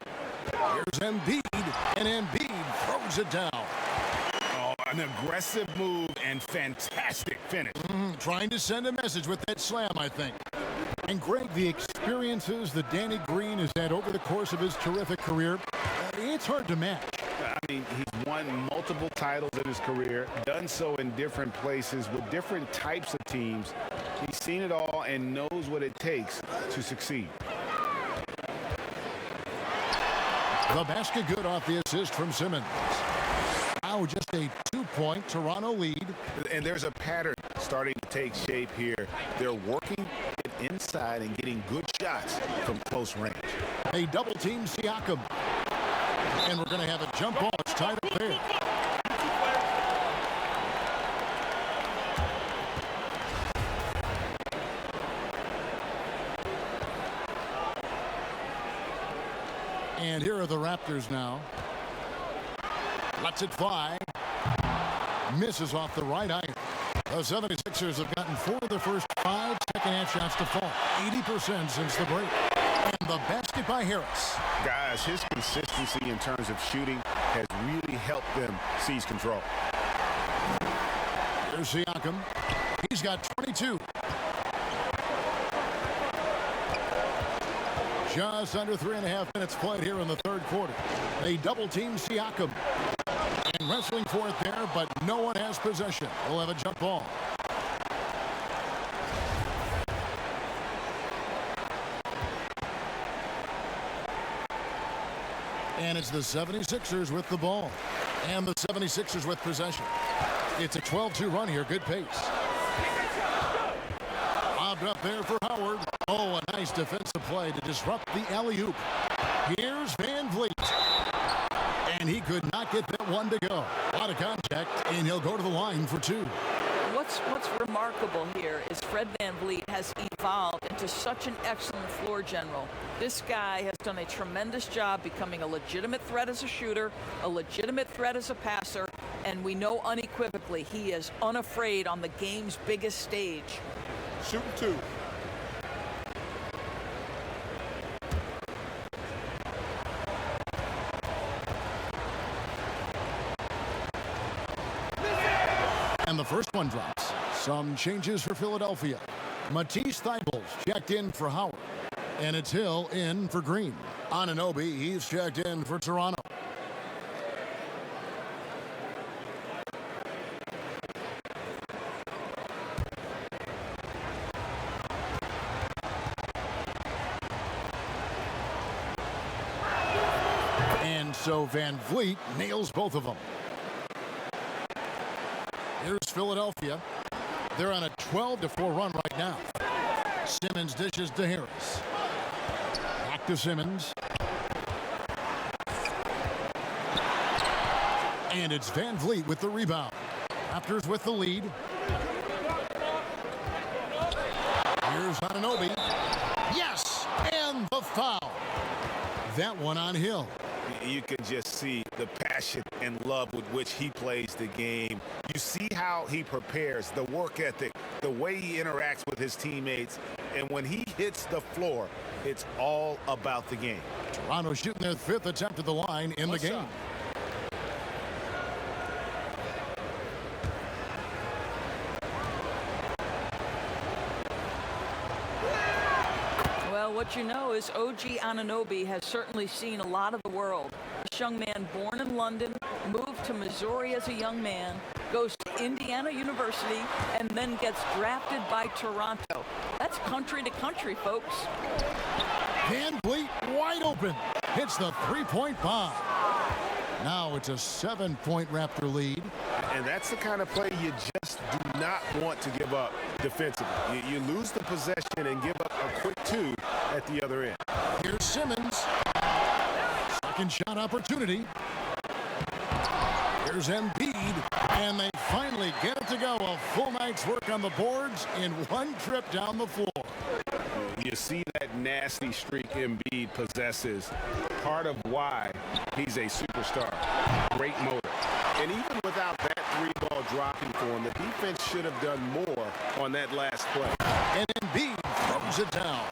Here's Embiid, and Embiid throws it down. Oh, an aggressive move and fantastic finish. Trying to send a message with that slam, I think. And Greg, the experiences that Danny Green has had over the course of his terrific career, it's hard to match. I mean, he's won multiple titles in his career, done so in different places with different types of teams. He's seen it all and knows what it takes to succeed. The basket good off the assist from Simmons. Now just a 2-point Toronto lead. And there's a pattern starting to take shape here. They're working it inside and getting good shots from close range. A double team Siakam. And we're going to have a jump ball. It's tied up there. And here are the Raptors now. Lets it fly. Misses off the right iron. The 76ers have gotten 4 of the first 5 second-half shots to fall. 80% since the break. And the basket by Harris. Guys, his consistency in terms of shooting has really helped them seize control. Here's Siakam. He's got 22. Just under 3.5 minutes played here in the third quarter. They double-team Siakam. And wrestling for it there, but no one has possession. We'll have a jump ball. And it's the 76ers with the ball. And the 76ers with possession. It's a 12-2 run here. Good pace. Lobbed up there for Howard. Oh, a nice defensive play to disrupt the alley-oop. Here's Van Vliet. And he could not get that one to go. A lot of contact, and he'll go to the line for two. What's remarkable here is Fred Van Vliet has evolved into such an excellent floor general. This guy has done a tremendous job becoming a legitimate threat as a shooter, a legitimate threat as a passer, and we know unequivocally he is unafraid on the game's biggest stage. Shooting two. And the first one drops. Some changes for Philadelphia. Matisse Thybulle checked in for Howard. And it's Hill in for Green. Anunoby, he's checked in for Toronto. And so Van Vliet nails both of them. Here's Philadelphia. They're on a 12-4 run right now. Simmons dishes to Harris. Back to Simmons. And it's Van Vliet with the rebound. Raptors with the lead. Here's Anunoby. Yes! And the foul. That one on Hill. You can just see the passion and love with which he plays the game. You see how he prepares, the work ethic, the way he interacts with his teammates. And when he hits the floor, it's all about the game. Toronto shooting their fifth attempt at the line in the game. Well, what you know is OG Anunoby has certainly seen a lot of the world. This young man born in London, moved to Missouri as a young man, goes to Indiana University, and then gets drafted by Toronto. That's country to country, folks. Van Vliet wide open. Hits the three-point bomb. Now it's a 7-point Raptor lead. And that's the kind of play you just do not want to give up defensively. You lose the possession and give up a quick two at the other end. Here's Simmons. Second shot opportunity. Here's Embiid. And they finally get it to go. A full night's work on the boards in one trip down the floor. You see that nasty streak Embiid possesses. Part of why he's a superstar. Great motor. And even without that three-ball dropping for him, the defense should have done more on that last play. And Embiid throws it down.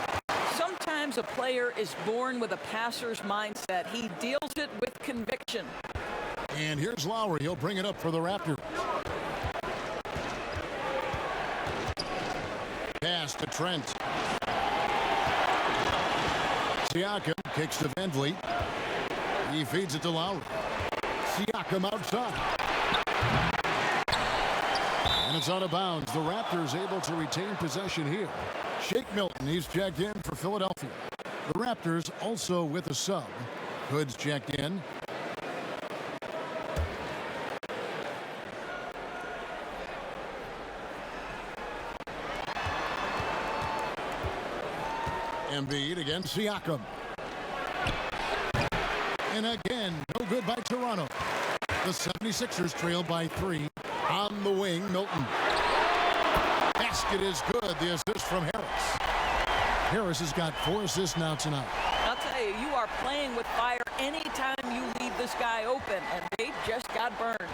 Sometimes a player is born with a passer's mindset. He deals it with conviction. And here's Lowry. He'll bring it up for the Raptors. Pass to Trent. Siakam kicks to Van Vliet. He feeds it to Lowry. Siakam outside. And it's out of bounds. The Raptors able to retain possession here. Shake Milton, he's checked in for Philadelphia. The Raptors also with a sub. Hood's checked in. Embiid against Siakam. And again, no good by Toronto. The 76ers trail by 3. On the wing, Milton. Basket is good. The assist from Harris. Harris has got 4 assists now tonight. I'll tell you, you are playing with fire anytime you leave this guy open, and they just got burned.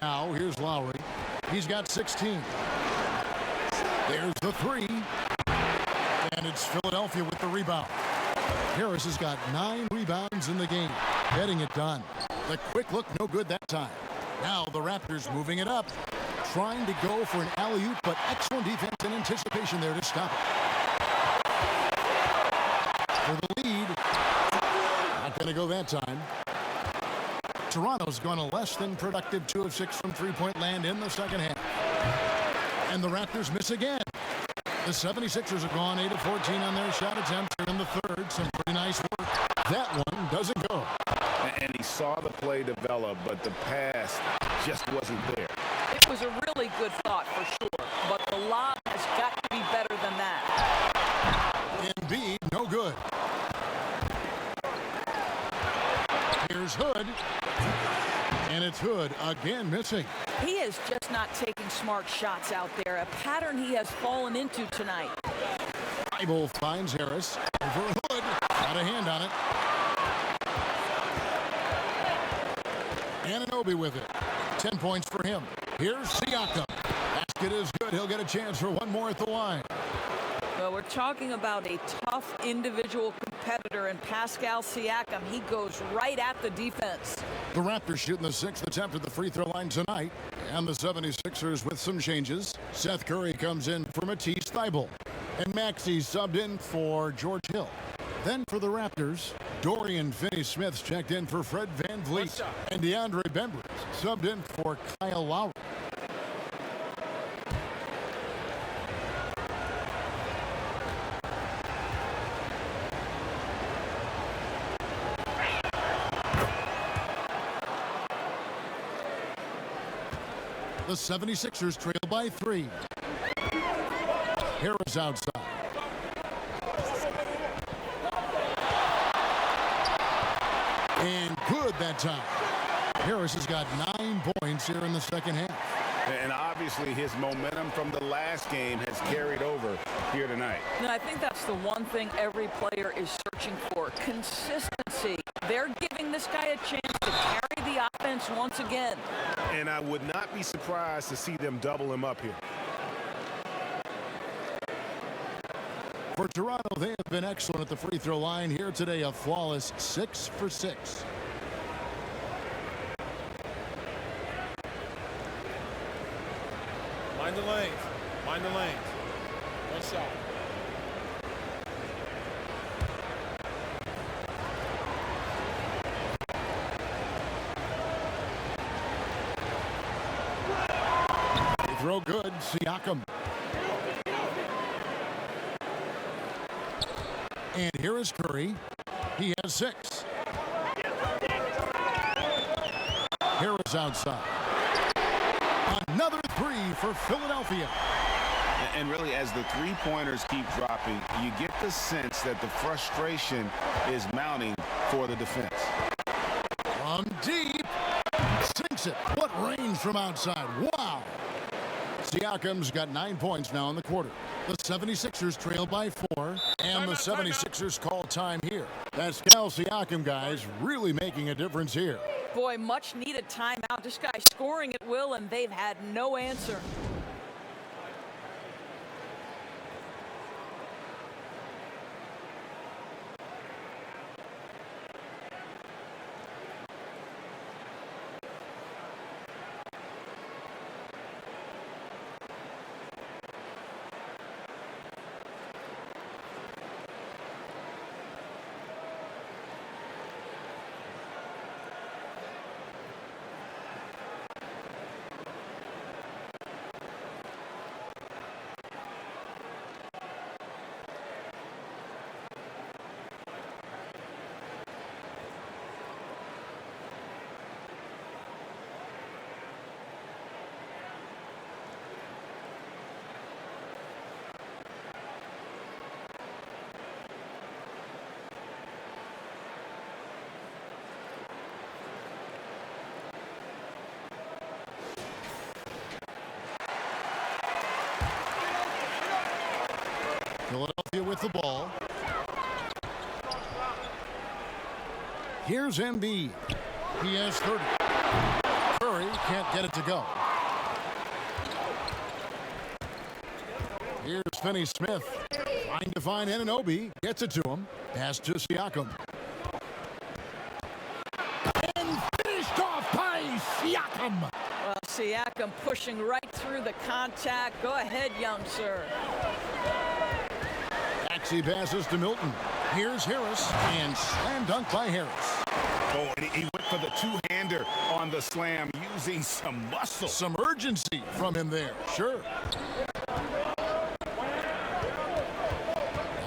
Now, here's Lowry. He's got 16. There's the 3. And it's Philadelphia with the rebound. Harris has got 9 rebounds in the game, getting it done. The quick look, no good that time. Now the Raptors moving it up, trying to go for an alley-oop, but excellent defense and anticipation there to stop it. For the lead, not going to go that time. Toronto's gone a less than productive 2 of 6 from three-point land in the second half. And the Raptors miss again. The 76ers have gone 8 of 14 on their shot attempts here in the third. Some pretty nice work. That one doesn't go. And he saw the play develop, but the pass just wasn't there. It was a really good thought for sure, but the lob has got to be better than that. Embiid, no good. Here's Hood. And it's Hood again missing. He is just not taking smart shots out there, a pattern he has fallen into tonight. Bible finds Harris. Over Hood. Got a hand on it. Anunoby with it. 10 points for him. Here's Siakam. Basket is good. He'll get a chance for one more at the line. Well, we're talking about a tough individual competitor in Pascal Siakam. He goes right at the defense. The Raptors shooting the 6th attempt at the free throw line tonight. And the 76ers with some changes. Seth Curry comes in for Matisse Thybulle. And Maxey subbed in for George Hill. Then for the Raptors, Dorian Finney-Smith checked in for Fred VanVleet. And DeAndre Bembry subbed in for Kyle Lowry. The 76ers trail by 3. Harris outside. And good that time. Harris has got 9 points here in the second half. And obviously his momentum from the last game has carried over here tonight. And I think that's the one thing every player is searching for, consistency. They're giving this guy a chance to carry the offense once again. And I would not be surprised to see them double him up here. For Toronto, they have been excellent at the free throw line here today, a flawless 6 for 6. Mind the lanes. Mind the lanes. One shot. Throw good, Siakam. And here is Curry. He has 6. Harris outside. Another 3 for Philadelphia. And really, as the three-pointers keep dropping, you get the sense that the frustration is mounting for the defense. From deep. Sinks it. What range from outside. Wow. Siakam's got 9 points now in the quarter. The 76ers trail by 4, and the 76ers call time here. Pascal Siakam, guys, really making a difference here. Boy, much needed timeout. This guy scoring at will, and they've had no answer. Philadelphia with the ball. Here's Embiid. He has 30. Curry can't get it to go. Here's Finney-Smith. Trying to find Anunoby. Gets it to him. Pass to Siakam. And finished off by Siakam. Well, Siakam pushing right through the contact. Go ahead, young sir. Maxey passes to Milton. Here's Harris, and slam dunk by Harris. Oh, and he went for the two-hander on the slam, using some muscle. Some urgency from him there, sure.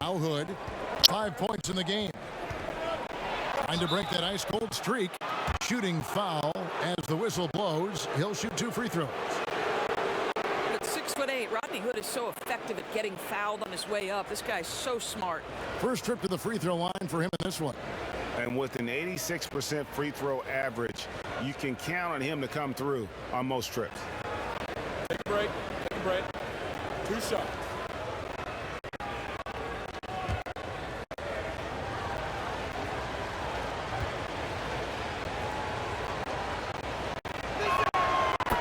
Now Hood, 5 points in the game. Trying to break that ice-cold streak. Shooting foul as the whistle blows. He'll shoot 2 free throws. At 6'8", Rodney Hood is so effective at getting fouled on his way up. This guy's so smart. First trip to the free throw line for him in this one. And with an 86% free throw average, you can count on him to come through on most trips. Take a break. Take a break. 2 shots.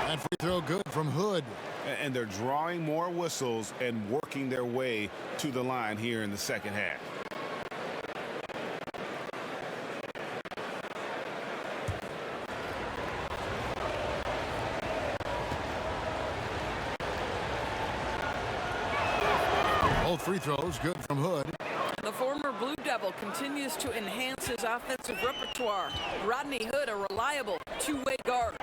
That free throw good from Hood. And they're drawing more whistles and working their way to the line here in the second half. Both free throws good from Hood. The former Blue Devil continues to enhance his offensive repertoire. Rodney Hood, a reliable two-way guard.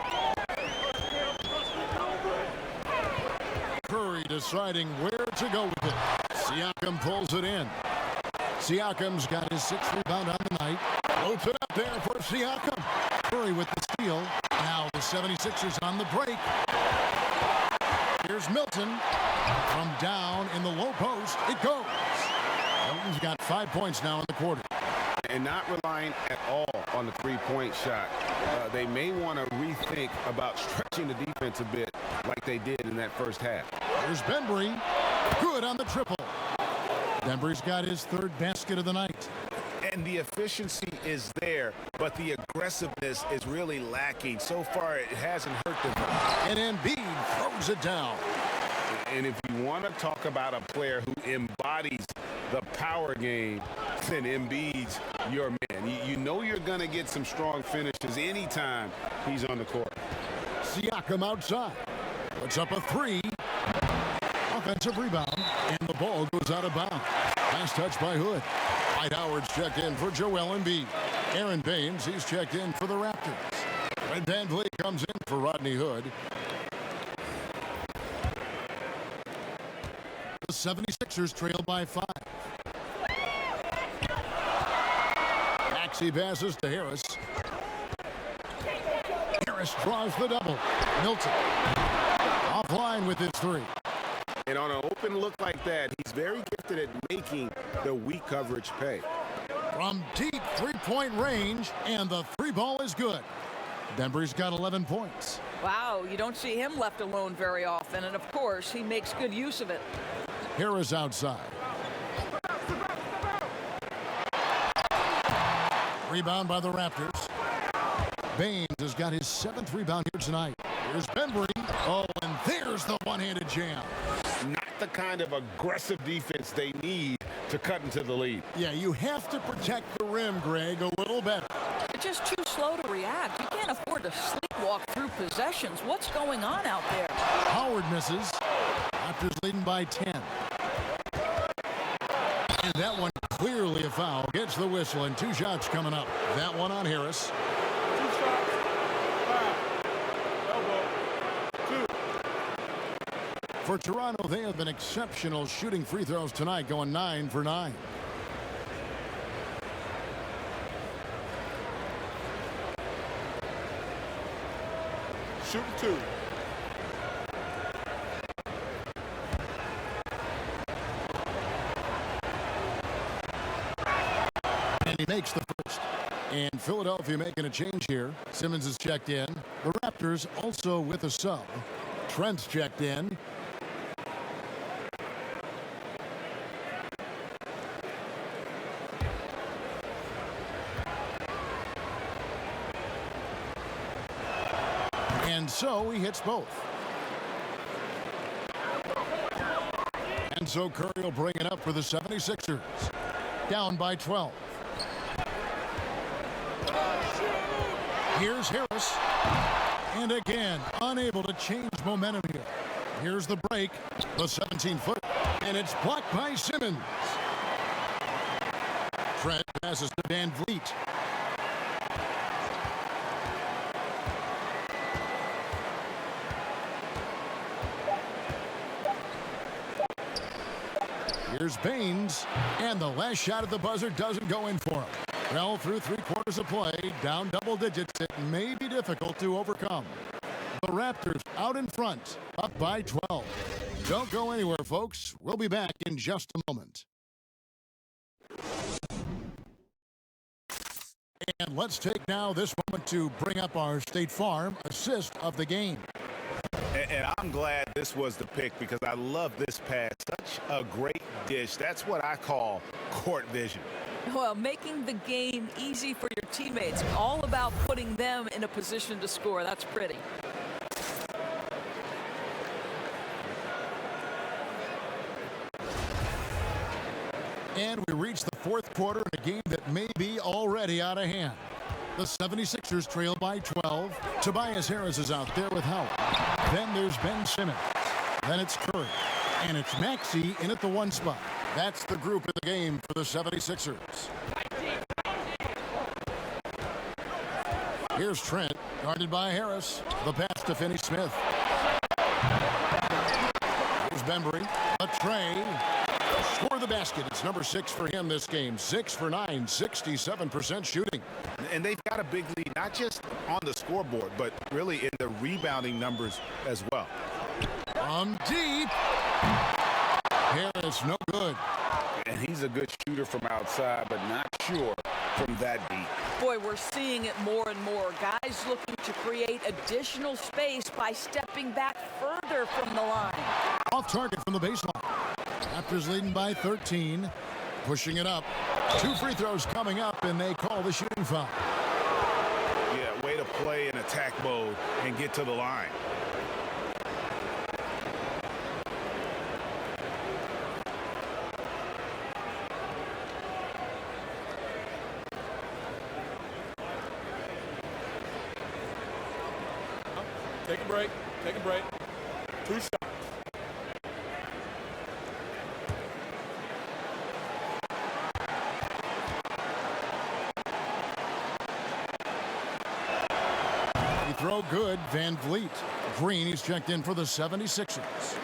Curry deciding where to go with it. Siakam pulls it in. Siakam's got his 6th rebound on the night. Floats it up there for Siakam. Curry with the steal. Now the 76ers on the break. Here's Milton. From down in the low post, it goes. Milton's got 5 points now in the quarter. And not relying at all on the three-point shot. They may want to rethink about stretching the defense a bit like they did in that first half. Here's Bembry. Good on the triple. Bembry's got his 3rd basket of the night. And the efficiency is there, but the aggressiveness is really lacking. So far, it hasn't hurt them. And Embiid throws it down. And if you want to talk about a player who embodies the power game, then Embiid's your man. You know you're going to get some strong finishes anytime he's on the court. Siakam outside. Puts up a 3. Offensive rebound. And the ball goes out of bounds. Nice touch by Hood. Dwight Howard's checked in for Joel Embiid. Aaron Baines, he's checked in for the Raptors. Fred VanVleet comes in for Rodney Hood. The 76ers trail by 5. Maxey passes to Harris. Harris draws the double. Milton offline with his 3. And on an open look like that, he's very gifted at making the weak coverage pay. From deep 3-point range, and the 3 ball is good. Bembry's got 11 points. Wow, you don't see him left alone very often, and of course, he makes good use of it. Harris outside. Rebound by the Raptors. Baines has got his 7th rebound here tonight. Here's Bembry. Oh, and there's the one-handed jam. Not the kind of aggressive defense they need to cut into the lead. Yeah, you have to protect the rim, Greg, a little better. You're just too slow to react. You can't afford to sleepwalk through possessions. What's going on out there? Howard misses. Raptors leading by 10. And that one clearly a foul. Gets the whistle, and 2 shots coming up. That one on Harris. 2 shots. 5. Elbow. 2. For Toronto, they have been exceptional shooting free throws tonight, going 9 for 9. Shooting 2. And he makes the first. And Philadelphia making a change here. Simmons is checked in. The Raptors also with a sub. Trent's checked in. And so he hits both. And so Curry will bring it up for the 76ers. Down by 12. Here's Harris. And again, unable to change momentum here. Here's the break. The 17-foot. And it's blocked by Simmons. Trent passes to Van Vliet. Here's Baines, and the last shot at the buzzer doesn't go in for him. Well, through 3/4 of play, down double digits, it may be difficult to overcome. The Raptors out in front, up by 12. Don't go anywhere, folks. We'll be back in just a moment. And let's take now this moment to bring up our State Farm assist of the game. And I'm glad this was the pick because I love this pass. Such a great dish. That's what I call court vision. Well, making the game easy for your teammates. All about putting them in a position to score. That's pretty. And we reach the fourth quarter in a game that may be already out of hand. The 76ers trail by 12. Tobias Harris is out there with help. Then there's Ben Simmons. Then it's Curry. And it's Maxey in at the 1 spot. That's the group in the game for the 76ers. Here's Trent, guarded by Harris. The pass to Finney-Smith. Here's Bembry. A tray. Score the basket. It's number 6 for him this game. 6 for 9, 67% shooting. And they've got a big lead, not just on the scoreboard, but really in the rebounding numbers as well. From deep. Harris, no good. And he's a good shooter from outside, but not sure from that deep. Boy, we're seeing it more and more. Guys looking to create additional space by stepping back further from the line. Off target from the baseline. Raptors leading by 13. Pushing it up. 2 free throws coming up, and they call the shooting foul. Yeah, way to play in attack mode and get to the line. Take a break. Take a break. 2 shots. Throw good, Van Vliet. Green, he's checked in for the 76ers.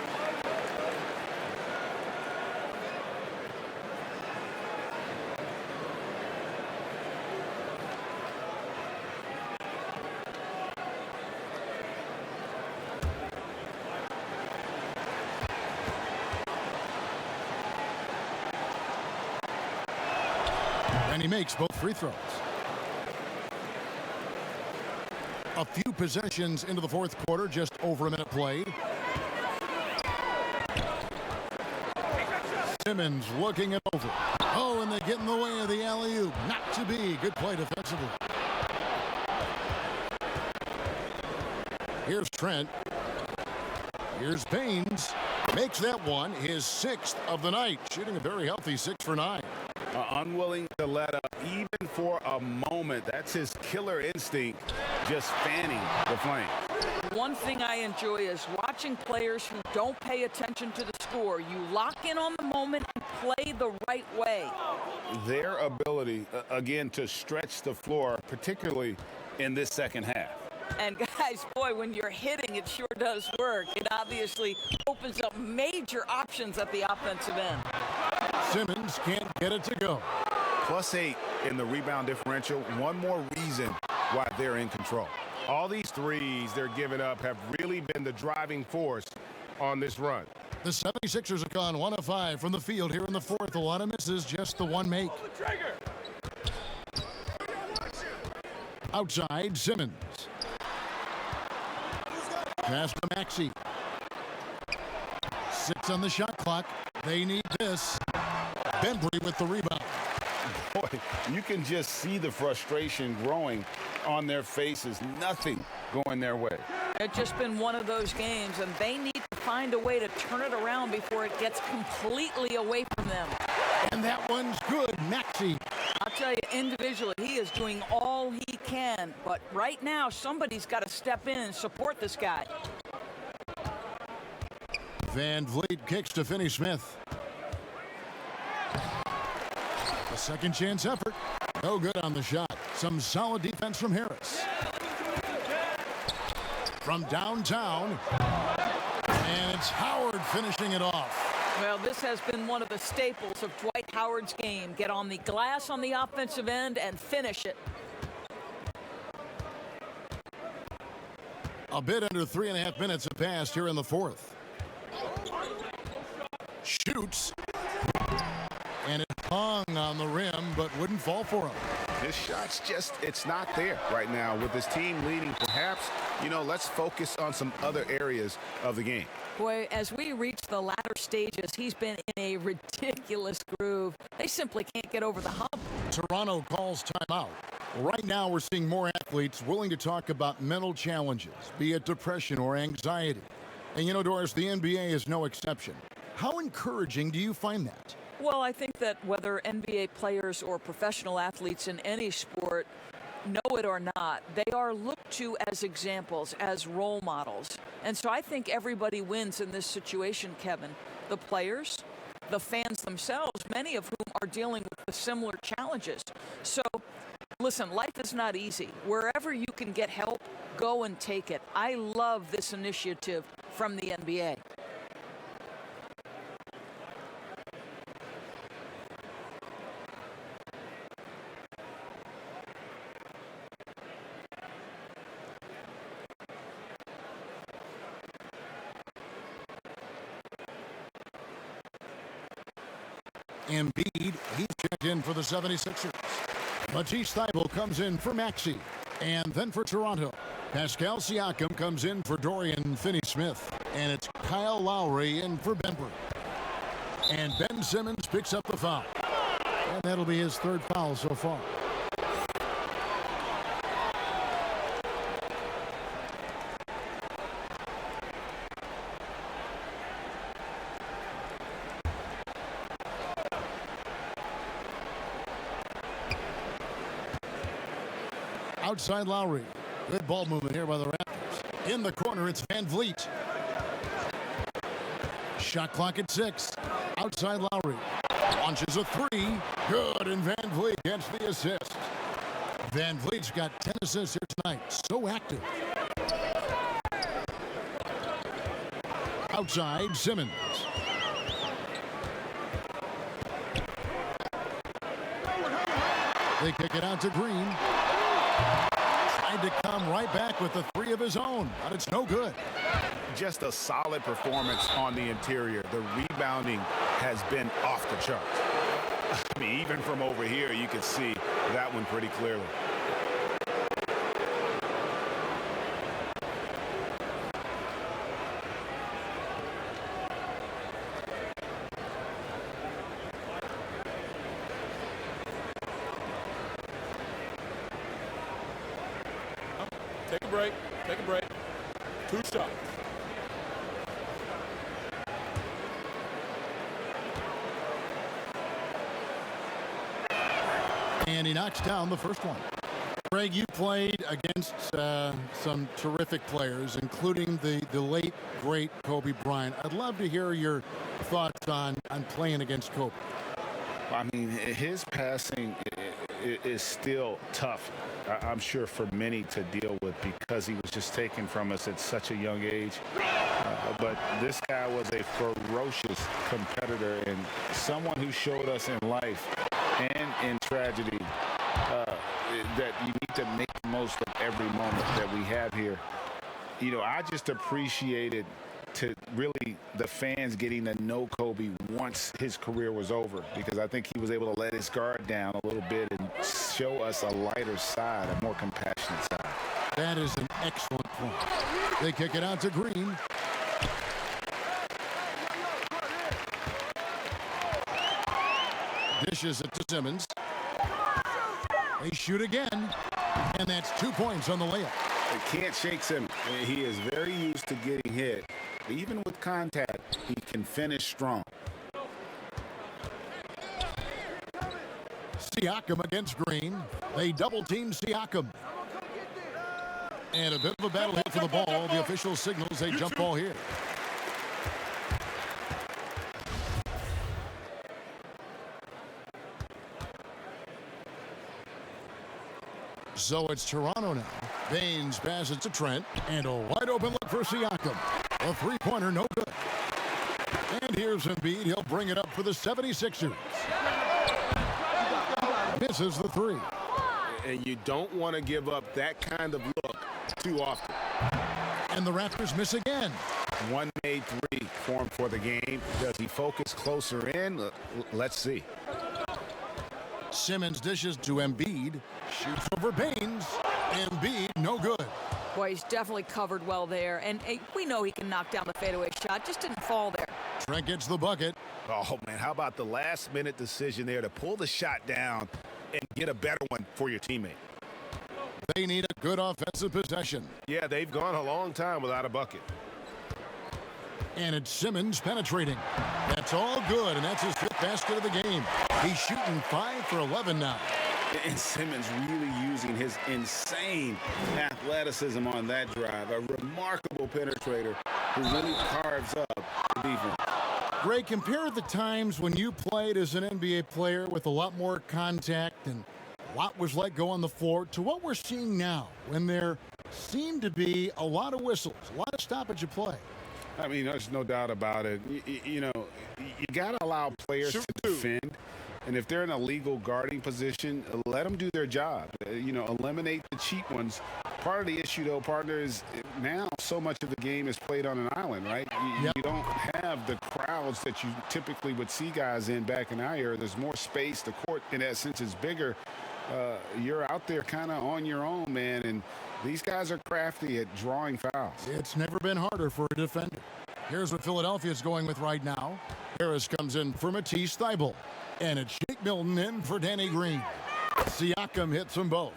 And he makes both free throws. A few possessions into the fourth quarter, just over a minute played. Simmons looking it over. Oh, and they get in the way of the alley-oop. Not to be. Good play defensively. Here's Trent. Here's Baines. Makes that one his 6th of the night. Shooting a very healthy 6 for 9. Unwilling to let up even for a moment. That's his killer instinct, just fanning the flame. One thing I enjoy is watching players who don't pay attention to the score. You lock in on the moment and play the right way. Their ability, again, to stretch the floor, particularly in this second half. And guys, boy, when you're hitting, it sure does work. It obviously opens up major options at the offensive end. Simmons can't get it to go. +8 in the rebound differential. One more reason why they're in control. All these threes they're giving up have really been the driving force on this run. The 76ers have gone 1 of 5 from the field here in the fourth. A lot of misses, just the one make. Outside, Simmons. Pass to Maxey. 6 on the shot clock. They need this. Bembry with the rebound. Boy, you can just see the frustration growing on their faces. Nothing going their way. It's just been one of those games, and they need to find a way to turn it around before it gets completely away from them. And that one's good. Maxey. I'll tell you, individually, he is doing all he can. But right now, somebody's got to step in and support this guy. Van Vliet kicks to Finney-Smith. A second chance effort. No good on the shot. Some solid defense from Harris. From downtown. And it's Howard finishing it off. Well, this has been one of the staples of Dwight Howard's game. Get on the glass on the offensive end and finish it. A bit under 3.5 minutes have passed here in the fourth. Shoots. And it hung on the rim, but wouldn't fall for him. His shot's just, it's not there right now. With his team leading, perhaps, let's focus on some other areas of the game. Boy, as we reach the latter stages, he's been in a ridiculous groove. They simply can't get over the hump. Toronto calls timeout. Right now, we're seeing more athletes willing to talk about mental challenges, be it depression or anxiety. And Doris, the NBA is no exception. How encouraging do you find that? Well, I think that whether NBA players or professional athletes in any sport know it or not, they are looked to as examples, as role models. And so I think everybody wins in this situation, Kevin. The players, the fans themselves, many of whom are dealing with the similar challenges. So, listen, life is not easy. Wherever you can get help, go and take it. I love this initiative from the NBA. Embiid, he's checked in for the 76ers. Matisse Thybulle comes in for Maxey. And then for Toronto, Pascal Siakam comes in for Dorian Finney-Smith. And it's Kyle Lowry in for Benbert. And Ben Simmons picks up the foul. And that'll be his third foul so far. Outside Lowry. Good ball movement here by the Raptors. In the corner, it's Van Vliet. Shot clock at 6. Outside Lowry. Launches a 3. Good, and Van Vliet gets the assist. Van Vliet's got 10 assists here tonight. So active. Outside, Simmons. They kick it out to Green. Tried to come right back with the 3 of his own, but it's no good. Just a solid performance on the interior. The rebounding has been off the charts. I mean, even from over here, you can see that one pretty clearly. Take a break. Take a break. 2 shots. And he knocks down the first one. Greg, you played against some terrific players, including the late, great Kobe Bryant. I'd love to hear your thoughts on playing against Kobe. I mean, his passing is still tough, I'm sure, for many to deal with because he was just taken from us at such a young age. But this guy was a ferocious competitor and someone who showed us in life and in tragedy that you need to make the most of every moment that we have here. I just appreciated to really the fans getting to know Kobe once his career was over, because I think he was able to let his guard down a little bit and show us a lighter side, a more compassionate side. That is an excellent point. They kick it out to Green. Dishes it to Simmons. They shoot again, and that's 2 points on the layup. It can't shake Simmons. I mean, he is very used to getting hit, Even with contact, he can finish strong. Siakam against Green. They double-team Siakam. And a bit of a battle hit for the ball. The official signals a jump ball here. So it's Toronto now. Baines passes to Trent. And a wide-open look for Siakam. A three-pointer, no good. And here's Embiid. He'll bring it up for the 76ers. Misses the three. And you don't want to give up that kind of look too often. And the Raptors miss again. One made three formed for the game. Does he focus closer in? Let's see. Simmons dishes to Embiid. Shoots over Baines. Embiid, no good. Boy, he's definitely covered well there. And we know he can knock down the fadeaway shot. Just didn't fall there. Trent gets the bucket. Oh, man, how about the last-minute decision there to pull the shot down and get a better one for your teammate? They need a good offensive possession. Yeah, they've gone a long time without a bucket. And it's Simmons penetrating. That's all good, and that's his fifth basket of the game. He's shooting 5 for 11 now. And Simmons really using his insane athleticism on that drive. A remarkable penetrator who really carves up the defense. Greg, compare the times when you played as an NBA player with a lot more contact and a lot was let go on the floor to what we're seeing now when there seem to be a lot of whistles, a lot of stoppage of play. I mean, there's no doubt about it. You know, you got to allow players to defend. And if they're in a legal guarding position, let them do their job. You know, eliminate the cheap ones. Part of the issue, though, partner, is now so much of the game is played on an island, right? You don't have the crowds that you typically would see guys in back in our era. There's more space. The court, in that sense, is bigger. You're out there kind of on your own, man. And these guys are crafty at drawing fouls. It's never been harder for a defender. Here's what Philadelphia is going with right now. Harris comes in for Matisse Thybulle. And it's Shake Milton in for Danny Green. Siakam hits them both.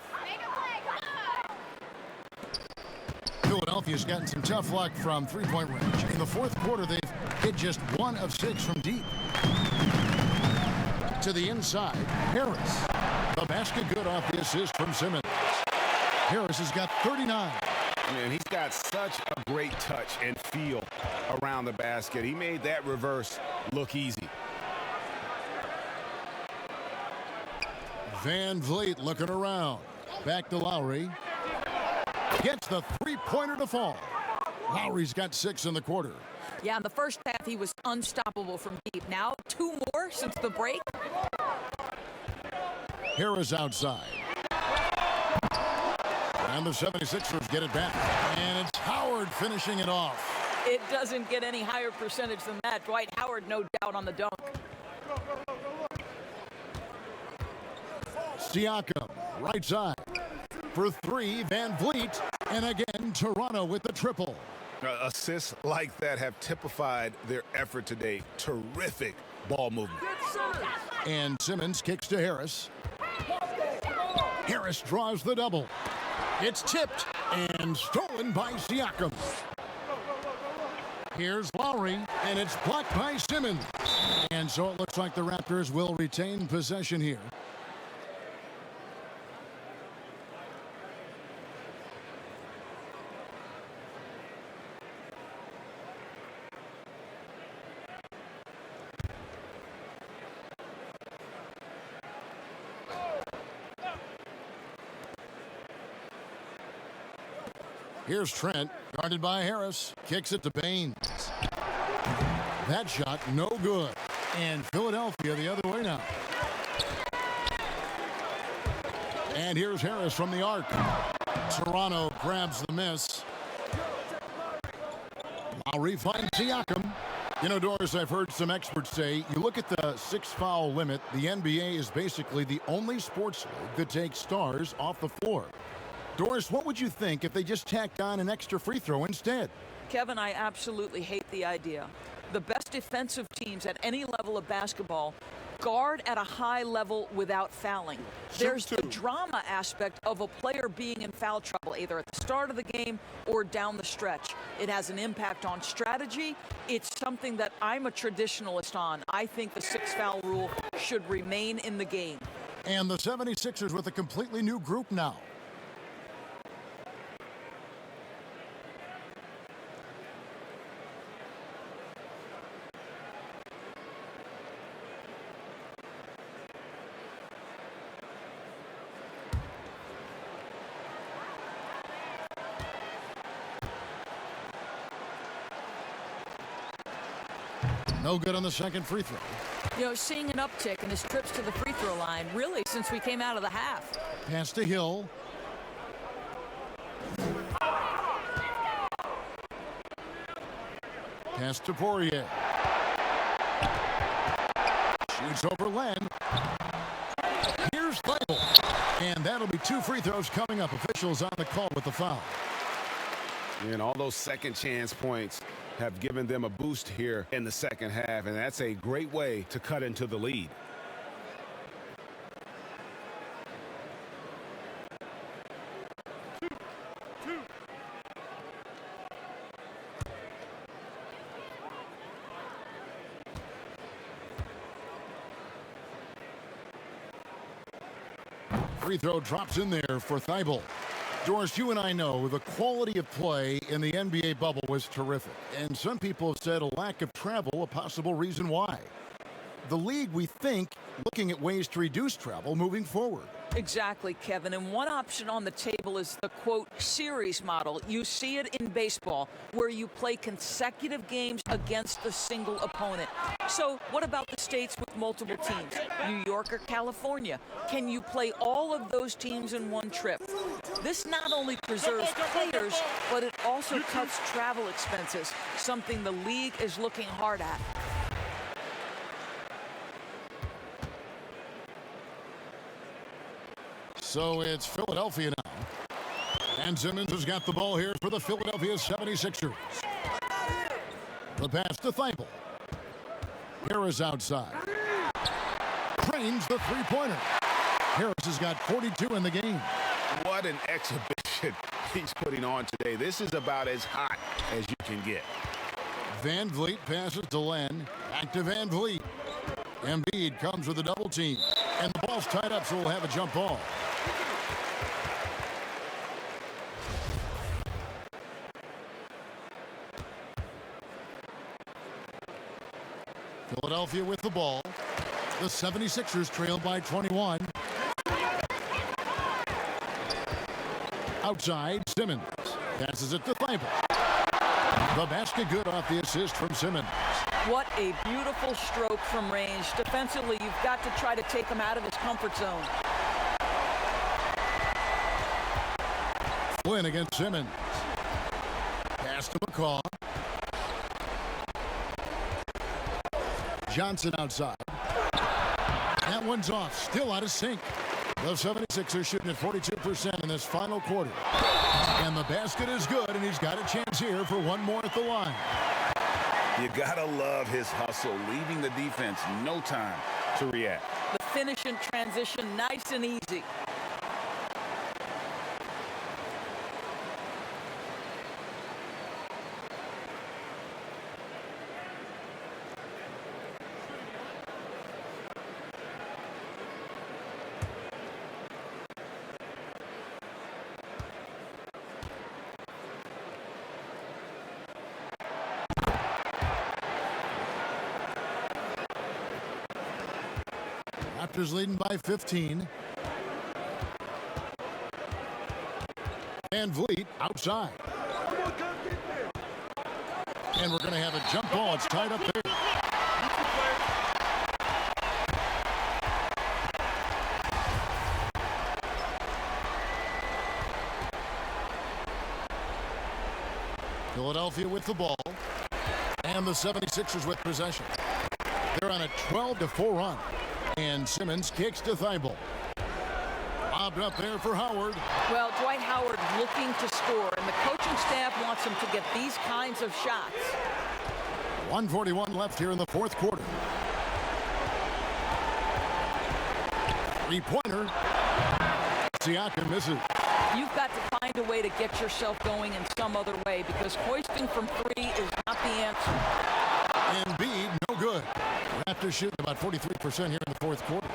Philadelphia's gotten some tough luck from three-point range. In the fourth quarter, they've hit just 1 of 6 from deep. To the inside, Harris. The basket good off the assist from Simmons. Harris has got 39. Man, he's got such a great touch and feel around the basket. He made that reverse look easy. Van Vliet looking around. Back to Lowry. Gets the three-pointer to fall. Lowry's got 6 in the quarter. Yeah, in the first half, he was unstoppable from deep. Now, 2 more since the break. Harris outside. And the 76ers get it back. And it's Howard finishing it off. It doesn't get any higher percentage than that. Dwight Howard, no doubt, on the dunk. Siakam, right side. For 3, Van Vliet. And again, Toronto with the triple. Assists like that have typified their effort today. Terrific ball movement. And Simmons kicks to Harris. Harris draws the double. It's tipped and stolen by Siakam. Here's Lowry, and it's blocked by Simmons. And so it looks like the Raptors will retain possession here. Here's Trent, guarded by Harris. Kicks it to Baines. That shot, no good. And Philadelphia the other way now. And here's Harris from the arc. Toronto grabs the miss. Lowry finds Siakam. You know, Doris, I've heard some experts say, you look at the 6-foul limit, the NBA is basically the only sports league that takes stars off the floor. Doris, what would you think if they just tacked on an extra free throw instead? Kevin, I absolutely hate the idea. The best defensive teams at any level of basketball guard at a high level without fouling. There's the drama aspect of a player being in foul trouble, either at the start of the game or down the stretch. It has an impact on strategy. It's something that I'm a traditionalist on. I think the 6-foul rule should remain in the game. And the 76ers with a completely new group now. No good on the second free throw. You know, seeing an uptick in his trips to the free throw line, really, since we came out of the half. Pass to Hill. Pass to Poirier. Shoots over Len. Here's Thibault. And that'll be 2 free throws coming up. Officials on the call with the foul. And all those second chance points have given them a boost here in the second half, and that's a great way to cut into the lead. Free throw drops in there for Thibault. Doris, you and I know the quality of play in the NBA bubble was terrific. And some people have said a lack of travel a possible reason why. The league, we think, looking at ways to reduce travel moving forward. Exactly, Kevin. And one option on the table is the, quote, series model. You see it in baseball, where you play consecutive games against a single opponent. So what about the states with multiple teams? New York or California? Can you play all of those teams in one trip? This not only preserves players, but it also cuts travel expenses, something the league is looking hard at. So it's Philadelphia now. And Simmons has got the ball here for the Philadelphia 76ers. The pass to Thibault. Harris outside. Trains the three-pointer. Harris has got 42 in the game. What an exhibition he's putting on today. This is about as hot as you can get. Van Vliet passes to Len. Back to Van Vliet. Embiid comes with a double team. And the ball's tied up, so we'll have a jump ball. Philadelphia with the ball. The 76ers trail by 21. Outside, Simmons passes it to Thibault. The basket good off the assist from Simmons. What a beautiful stroke from range. Defensively, you've got to try to take him out of his comfort zone. Flynn against Simmons. Pass to McCaw. Johnson outside. That one's off. Still out of sync. The 76ers shooting at 42% in this final quarter. And the basket is good, and he's got a chance here for one more at the line. You gotta love his hustle, leaving the defense no time to react. The finish in transition, nice and easy. Raptors leading by 15. Van Vliet outside. And we're going to have a jump ball. It's tied up there. Philadelphia with the ball. And the 76ers with possession. They're on a 12-4 run. And Simmons kicks to Thibault. Lobbed up there for Howard. Well, Dwight Howard looking to score, and the coaching staff wants him to get these kinds of shots. 1:41 left here in the fourth quarter. Three-pointer. Siakam misses. You've got to find a way to get yourself going in some other way because hoisting from three is not the answer. Embiid, no good. Raptors shooting about 43% here in the fourth quarter.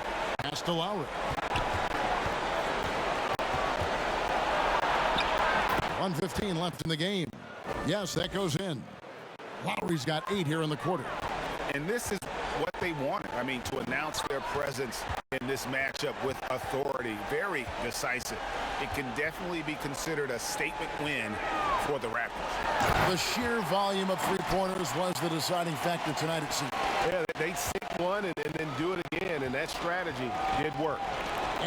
Pass to Lowry. 1:15 left in the game. Yes, that goes in. Lowry's got 8 here in the quarter. And this is what they wanted. I mean, to announce their presence in this matchup with authority. Very decisive. It can definitely be considered a statement win for the Raptors. The sheer volume of three-pointers was the deciding factor tonight, it seems. Yeah, they sink one and then do it again, and that strategy did work.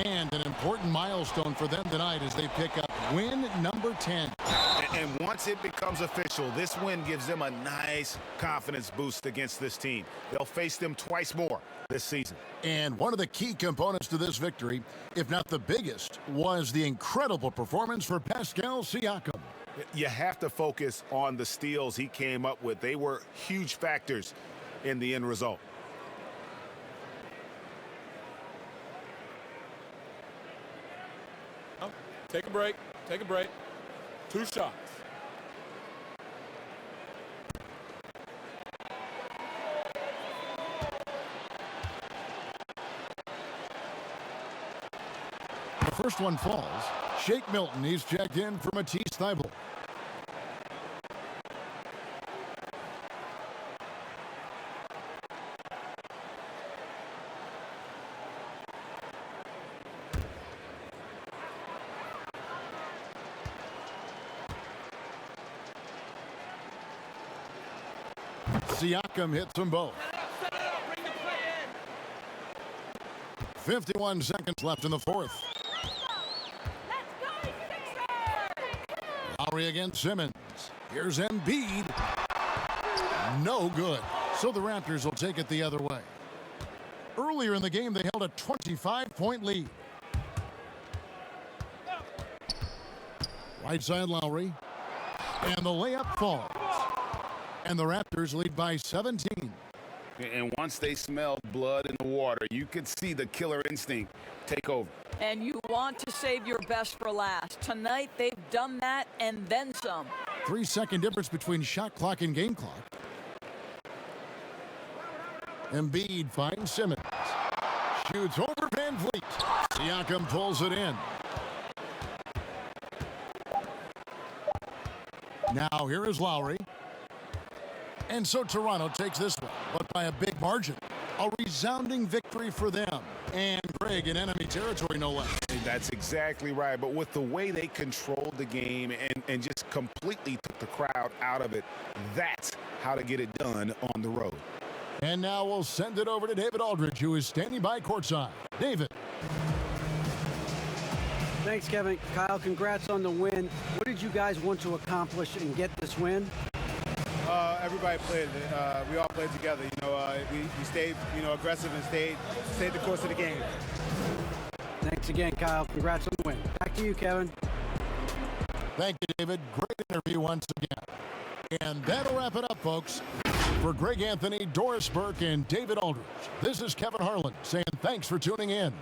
And an important milestone for them tonight as they pick up win number 10. And once it becomes official, this win gives them a nice confidence boost against this team. They'll face them twice more this season. And one of the key components to this victory, if not the biggest, was the incredible performance for Pascal Siakam. You have to focus on the steals he came up with. They were huge factors in the end result. Take a break. Take a break. 2 shots. The first one falls. Shake Milton, he's checked in for Matisse Thybulle. Siakam hits them both. 51 seconds left in the fourth. Lowry against Simmons. Here's Embiid. No good. So the Raptors will take it the other way. Earlier in the game, they held a 25-point lead. Right side Lowry. And the layup falls. And the Raptors lead by 17. And once they smelled blood in the water, you could see the killer instinct take over. And you want to save your best for last. Tonight, they've done that and then some. 3-second difference between shot clock and game clock. Embiid finds Simmons. Shoots over Van Vliet. Siakam pulls it in. Now here is Lowry. And so Toronto takes this one, but by a big margin. A resounding victory for them. And Greg in enemy territory, no less. That's exactly right. But with the way they controlled the game and just completely took the crowd out of it, that's how to get it done on the road. And now we'll send it over to David Aldridge, who is standing by courtside. David. Thanks, Kevin. Kyle, congrats on the win. What did you guys want to accomplish and get this win? Everybody played. We all played together. We stayed, aggressive and stayed the course of the game. Thanks again, Kyle. Congrats on the win. Back to you, Kevin. Thank you, David. Great interview once again. And that'll wrap it up, folks. For Greg Anthony, Doris Burke, and David Aldridge, this is Kevin Harlan saying thanks for tuning in.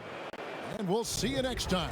And we'll see you next time.